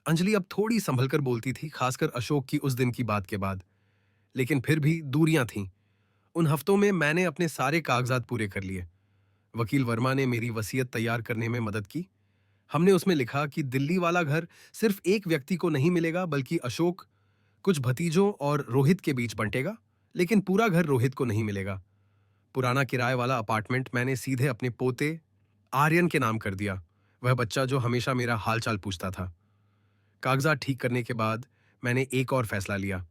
अंजलि अब थोड़ी संभल कर बोलती थी, खासकर अशोक की उस दिन की बात के बाद। लेकिन फिर भी दूरियां थीं। उन हफ्तों में मैंने अपने सारे कागजात पूरे कर लिए। वकील वर्मा ने मेरी वसीयत तैयार करने में मदद की। हमने उसमें लिखा कि दिल्ली वाला घर सिर्फ एक व्यक्ति को नहीं मिलेगा, बल्कि अशोक, कुछ भतीजों और रोहित के बीच बंटेगा, लेकिन पूरा घर रोहित को नहीं मिलेगा। पुराना किराए वाला अपार्टमेंट मैंने सीधे अपने पोते आर्यन के नाम कर दिया, वह बच्चा जो हमेशा मेरा हालचाल पूछता था। कागजात ठीक करने के बाद मैंने एक और फैसला लिया।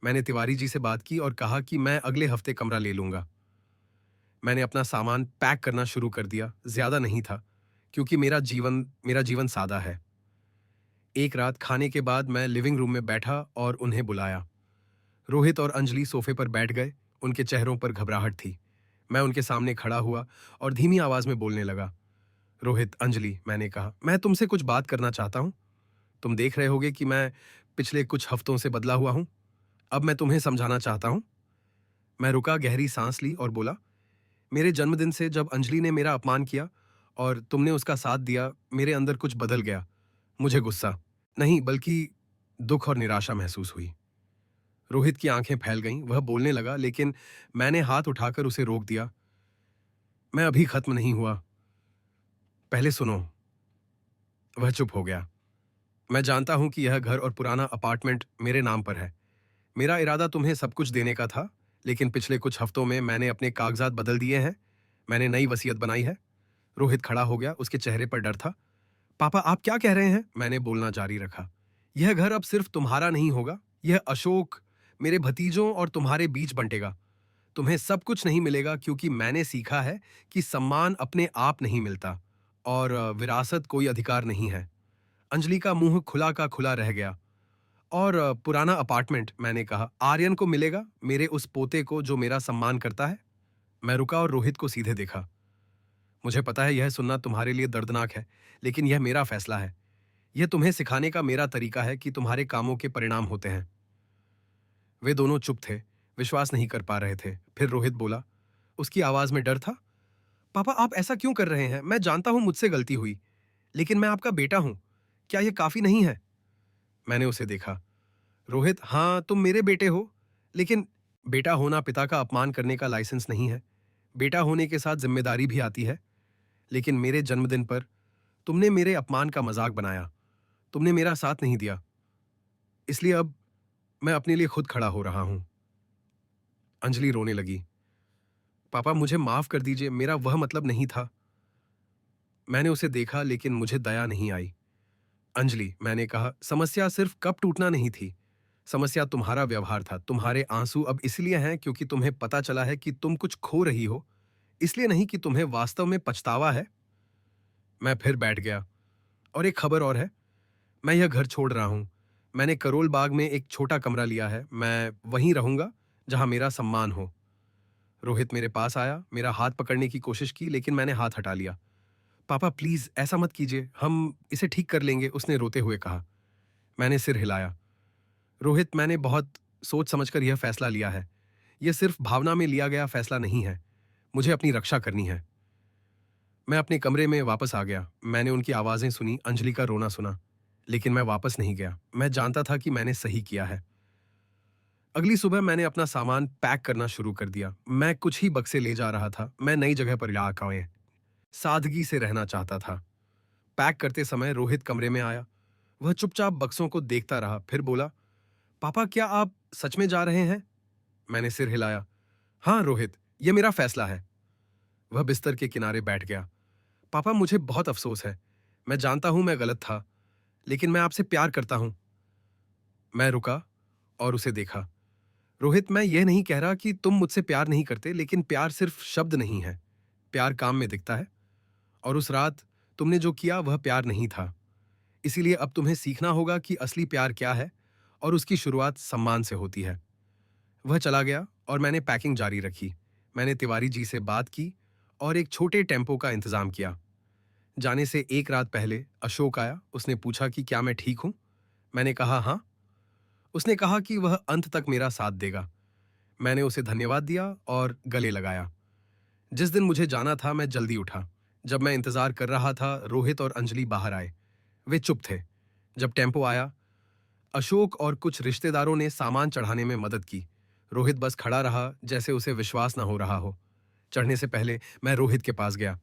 मैंने तिवारी जी से बात की और कहा कि मैं अगले हफ्ते कमरा ले लूंगा। मैंने अपना सामान पैक करना शुरू कर दिया। ज्यादा नहीं था, क्योंकि मेरा जीवन सादा है। एक रात खाने के बाद मैं लिविंग रूम में बैठा और उन्हें बुलाया। रोहित और अंजलि सोफे पर बैठ गए। उनके चेहरों पर घबराहट थी। मैं उनके सामने खड़ा हुआ और धीमी आवाज में बोलने लगा। रोहित, अंजलि, मैंने कहा, मैं तुमसे कुछ बात करना चाहता हूं। तुम देख रहे होगे कि मैं पिछले कुछ हफ्तों से बदला हुआ हूं। अब मैं तुम्हें समझाना चाहता हूं। मैं रुका, गहरी सांस ली और बोला, मेरे जन्मदिन से जब अंजलि ने मेरा अपमान किया और तुमने उसका साथ दिया, मेरे अंदर कुछ बदल गया। मुझे गुस्सा नहीं, बल्कि दुख और निराशा महसूस हुई। रोहित की आंखें फैल गईं। वह बोलने लगा, लेकिन मैंने हाथ उठाकर उसे रोक दिया। मैं अभी खत्म नहीं हुआ, पहले सुनो। वह चुप हो गया। मैं जानता हूं कि यह घर और पुराना अपार्टमेंट मेरे नाम पर है। मेरा इरादा तुम्हें सब कुछ देने का था, लेकिन पिछले कुछ हफ्तों में मैंने अपने कागजात बदल दिए हैं। मैंने नई वसीयत बनाई है। रोहित खड़ा हो गया, उसके चेहरे पर डर था। पापा, आप क्या कह रहे हैं? मैंने बोलना जारी रखा। यह घर अब सिर्फ तुम्हारा नहीं होगा। यह अशोक, मेरे भतीजों और तुम्हारे बीच बंटेगा। तुम्हें सब कुछ नहीं मिलेगा, क्योंकि मैंने सीखा है कि सम्मान अपने आप नहीं मिलता, और विरासत कोई अधिकार नहीं है। अंजलि का मुंह खुला का खुला रह गया। और पुराना अपार्टमेंट, मैंने कहा, आर्यन को मिलेगा, मेरे उस पोते को जो मेरा सम्मान करता है। मैं रुका और रोहित को सीधे देखा। मुझे पता है यह सुनना तुम्हारे लिए दर्दनाक है, लेकिन यह मेरा फैसला है। यह तुम्हें सिखाने का मेरा तरीका है कि तुम्हारे कामों के परिणाम होते हैं। वे दोनों चुप थे, विश्वास नहीं कर पा रहे थे। फिर रोहित बोला, उसकी आवाज में डर था। पापा, आप ऐसा क्यों कर रहे हैं? मैं जानता हूं मुझसे गलती हुई, लेकिन मैं आपका बेटा हूं। क्या यह काफी नहीं है? मैंने उसे देखा। रोहित, हाँ, तुम मेरे बेटे हो, लेकिन बेटा होना पिता का अपमान करने का लाइसेंस नहीं है। बेटा होने के साथ जिम्मेदारी भी आती है। लेकिन मेरे जन्मदिन पर तुमने मेरे अपमान का मजाक बनाया। तुमने मेरा साथ नहीं दिया। इसलिए अब मैं अपने लिए खुद खड़ा हो रहा हूं। अंजलि रोने लगी। पापा, मुझे माफ कर दीजिए, मेरा वह मतलब नहीं था। मैंने उसे देखा, लेकिन मुझे दया नहीं आई। अंजलि, मैंने कहा, समस्या सिर्फ कप टूटना नहीं थी। समस्या तुम्हारा व्यवहार था। तुम्हारे आंसू अब इसलिए हैं क्योंकि तुम्हें पता चला है कि तुम कुछ खो रही हो, इसलिए नहीं कि तुम्हें वास्तव में पछतावा है। मैं फिर बैठ गया। और एक खबर और है, मैं यह घर छोड़ रहा हूं। मैंने करोल बाग में एक छोटा कमरा लिया है। मैं वहीं रहूंगा जहां मेरा सम्मान हो। रोहित मेरे पास आया, मेरा हाथ पकड़ने की कोशिश की, लेकिन मैंने हाथ हटा लिया। पापा, प्लीज ऐसा मत कीजिए, हम इसे ठीक कर लेंगे, उसने रोते हुए कहा। मैंने सिर हिलाया। रोहित, मैंने बहुत सोच समझकर यह फैसला लिया है। यह सिर्फ भावना में लिया गया फैसला नहीं है। मुझे अपनी रक्षा करनी है। मैं अपने कमरे में वापस आ गया। मैंने उनकी आवाजें सुनी, अंजलि का रोना सुना, लेकिन मैं वापस नहीं गया। मैं जानता था कि मैंने सही किया है। अगली सुबह मैंने अपना सामान पैक करना शुरू कर दिया। मैं कुछ ही बक्से ले जा रहा था। मैं नई जगह पर आकर सादगी से रहना चाहता था। पैक करते समय रोहित कमरे में आया। वह चुपचाप बक्सों को देखता रहा, फिर बोला, पापा, क्या आप सच में जा रहे हैं? मैंने सिर हिलाया। हाँ रोहित, यह मेरा फैसला है। वह बिस्तर के किनारे बैठ गया। पापा, मुझे बहुत अफसोस है। मैं जानता हूं मैं गलत था, लेकिन मैं आपसे प्यार करता हूं। मैं रुका और उसे देखा। रोहित, मैं यह नहीं कह रहा कि तुम मुझसे प्यार नहीं करते, लेकिन प्यार सिर्फ शब्द नहीं है। प्यार काम में दिखता है। और उस रात तुमने जो किया वह प्यार नहीं था। इसीलिए अब तुम्हें सीखना होगा कि असली प्यार क्या है, और उसकी शुरुआत सम्मान से होती है। वह चला गया और मैंने पैकिंग जारी रखी। मैंने तिवारी जी से बात की और एक छोटे टेम्पो का इंतजाम किया। जाने से एक रात पहले अशोक आया। उसने पूछा कि क्या मैं ठीक हूं। मैंने कहा हाँ। उसने कहा कि वह अंत तक मेरा साथ देगा। मैंने उसे धन्यवाद दिया और गले लगाया। जिस दिन मुझे जाना था मैं जल्दी उठा। जब मैं इंतजार कर रहा था, रोहित और अंजलि बाहर आए। वे चुप थे। जब टेम्पो आया, अशोक और कुछ रिश्तेदारों ने सामान चढ़ाने में मदद की। रोहित बस खड़ा रहा, जैसे उसे विश्वास न हो रहा हो। चढ़ने से पहले मैं रोहित के पास गया।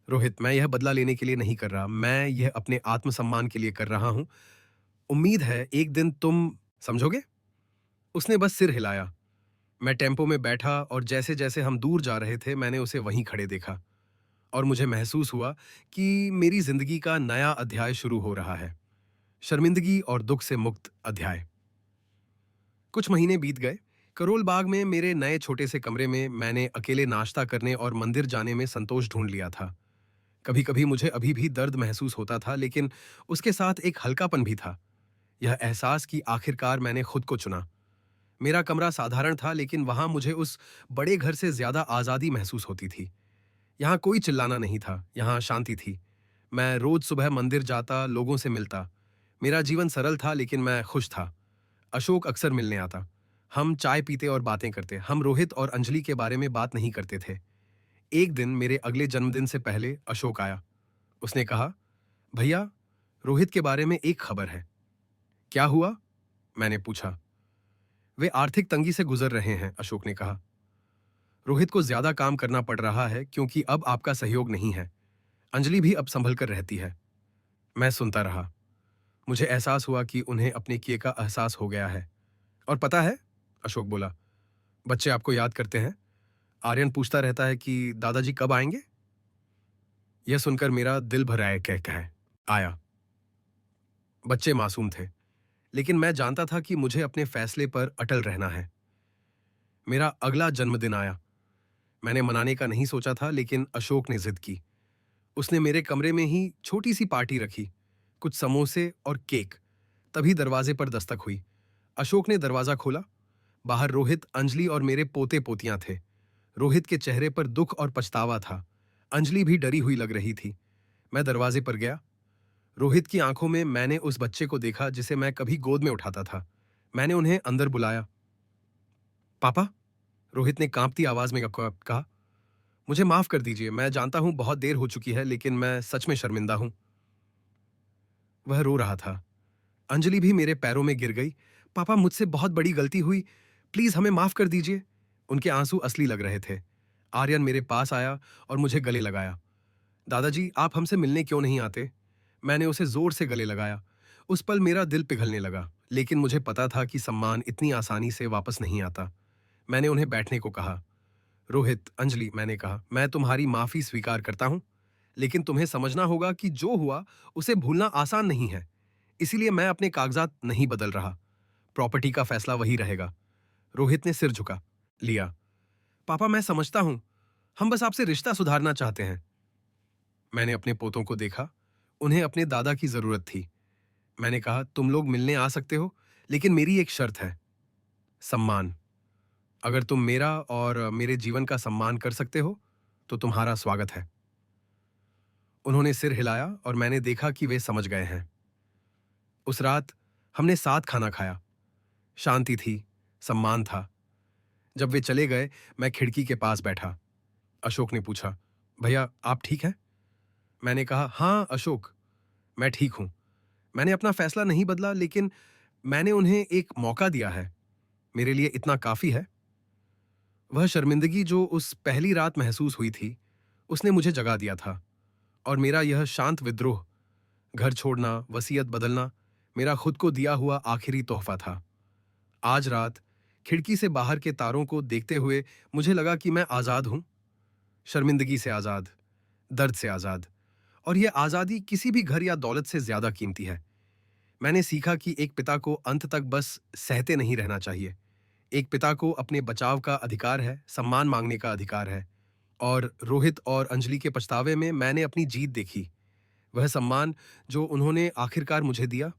रोहित, मैं यह बदला लेने के लिए नहीं कर रहा, मैं यह अपने आत्मसम्मान के लिए कर रहा हूं। उम्मीद है एक दिन तुम समझोगे। उसने बस सिर हिलाया। मैं टेम्पो में बैठा और जैसे जैसे हम दूर जा रहे थे, मैंने उसे वहीं खड़े देखा और मुझे महसूस हुआ कि मेरी जिंदगी का नया अध्याय शुरू हो रहा है। शर्मिंदगी और दुख से मुक्त अध्याय। कुछ महीने बीत गए। करोल बाग में मेरे नए छोटे से कमरे में मैंने अकेले नाश्ता करने और मंदिर जाने में संतोष ढूंढ लिया था। कभी कभी मुझे अभी भी दर्द महसूस होता था, लेकिन उसके साथ एक हल्कापन भी था। यह एहसास कि आखिरकार मैंने खुद को चुना। मेरा कमरा साधारण था, लेकिन वहां मुझे उस बड़े घर से ज्यादा आजादी महसूस होती थी। यहाँ कोई चिल्लाना नहीं था, यहाँ शांति थी। मैं रोज सुबह मंदिर जाता, लोगों से मिलता। मेरा जीवन सरल था, लेकिन मैं खुश था। अशोक अक्सर मिलने आता। हम चाय पीते और बातें करते। हम रोहित और अंजलि के बारे में बात नहीं करते थे। एक दिन मेरे अगले जन्मदिन से पहले अशोक आया। उसने कहा, भैया, रोहित के बारे में एक खबर है। क्या हुआ? मैंने पूछा। वे आर्थिक तंगी से गुजर रहे हैं, अशोक ने कहा। रोहित को ज्यादा काम करना पड़ रहा है क्योंकि अब आपका सहयोग नहीं है। अंजलि भी अब संभल कर रहती है। मैं सुनता रहा। मुझे एहसास हुआ कि उन्हें अपने किए का एहसास हो गया है। और पता है, अशोक बोला, बच्चे आपको याद करते हैं। आर्यन पूछता रहता है कि दादाजी कब आएंगे। यह सुनकर मेरा दिल भर आया। कह आया। बच्चे मासूम थे, लेकिन मैं जानता था कि मुझे अपने फैसले पर अटल रहना है। मेरा अगला जन्मदिन आया। मैंने मनाने का नहीं सोचा था, लेकिन अशोक ने जिद की। उसने मेरे कमरे में ही छोटी सी पार्टी रखी, कुछ समोसे और केक। तभी दरवाजे पर दस्तक हुई। अशोक ने दरवाजा खोला। बाहर रोहित, अंजलि और मेरे पोते पोतियां थे। रोहित के चेहरे पर दुख और पछतावा था। अंजलि भी डरी हुई लग रही थी। मैं दरवाजे पर गया। रोहित की आंखों में मैंने उस बच्चे को देखा जिसे मैं कभी गोद में उठाता था। मैंने उन्हें अंदर बुलाया। पापा, रोहित ने कांपती आवाज में कहा। मुझे माफ कर दीजिए, मैं जानता हूँ बहुत देर हो चुकी है, लेकिन मैं सच में शर्मिंदा हूँ। वह रो रहा था। अंजलि भी मेरे पैरों में गिर गई। पापा, मुझसे बहुत बड़ी गलती हुई, प्लीज हमें माफ कर दीजिए। उनके आंसू असली लग रहे थे। आर्यन मेरे पास आया और मुझे गले लगाया। दादाजी, आप हमसे मिलने क्यों नहीं आते? मैंने उसे जोर से गले लगाया। उस पल मेरा दिल पिघलने लगा, लेकिन मुझे पता था कि सम्मान इतनी आसानी से वापस नहीं आता। मैंने उन्हें बैठने को कहा। रोहित, अंजलि, मैंने कहा, मैं तुम्हारी माफी स्वीकार करता हूं, लेकिन तुम्हें समझना होगा कि जो हुआ उसे भूलना आसान नहीं है। इसीलिए मैं अपने कागजात नहीं बदल रहा। प्रॉपर्टी का फैसला वही रहेगा। रोहित ने सिर झुका लिया। पापा, मैं समझता हूं, हम बस आपसे रिश्ता सुधारना चाहते हैं। मैंने अपने पोतों को देखा। उन्हें अपने दादा की जरूरत थी। मैंने कहा, तुम लोग मिलने आ सकते हो, लेकिन मेरी एक शर्त है। सम्मान। अगर तुम मेरा और मेरे जीवन का सम्मान कर सकते हो तो तुम्हारा स्वागत है। उन्होंने सिर हिलाया और मैंने देखा कि वे समझ गए हैं। उस रात हमने साथ खाना खाया। शांति थी, सम्मान था। जब वे चले गए, मैं खिड़की के पास बैठा। अशोक ने पूछा, भैया आप ठीक हैं? मैंने कहा, हाँ अशोक, मैं ठीक हूं। मैंने अपना फैसला नहीं बदला, लेकिन मैंने उन्हें एक मौका दिया है। मेरे लिए इतना काफी है। वह शर्मिंदगी जो उस पहली रात महसूस हुई थी, उसने मुझे जगा दिया था। और मेरा यह शांत विद्रोह, घर छोड़ना, वसीयत बदलना, मेरा खुद को दिया हुआ आखिरी तोहफा था। आज रात खिड़की से बाहर के तारों को देखते हुए मुझे लगा कि मैं आजाद हूं। शर्मिंदगी से आजाद, दर्द से आजाद। और यह आजादी किसी भी घर या दौलत से ज्यादा कीमती है। मैंने सीखा कि एक पिता को अंत तक बस सहते नहीं रहना चाहिए। एक पिता को अपने बचाव का अधिकार है, सम्मान मांगने का अधिकार है। और रोहित और अंजलि के पछतावे में मैंने अपनी जीत देखी। वह सम्मान जो उन्होंने आखिरकार मुझे दिया,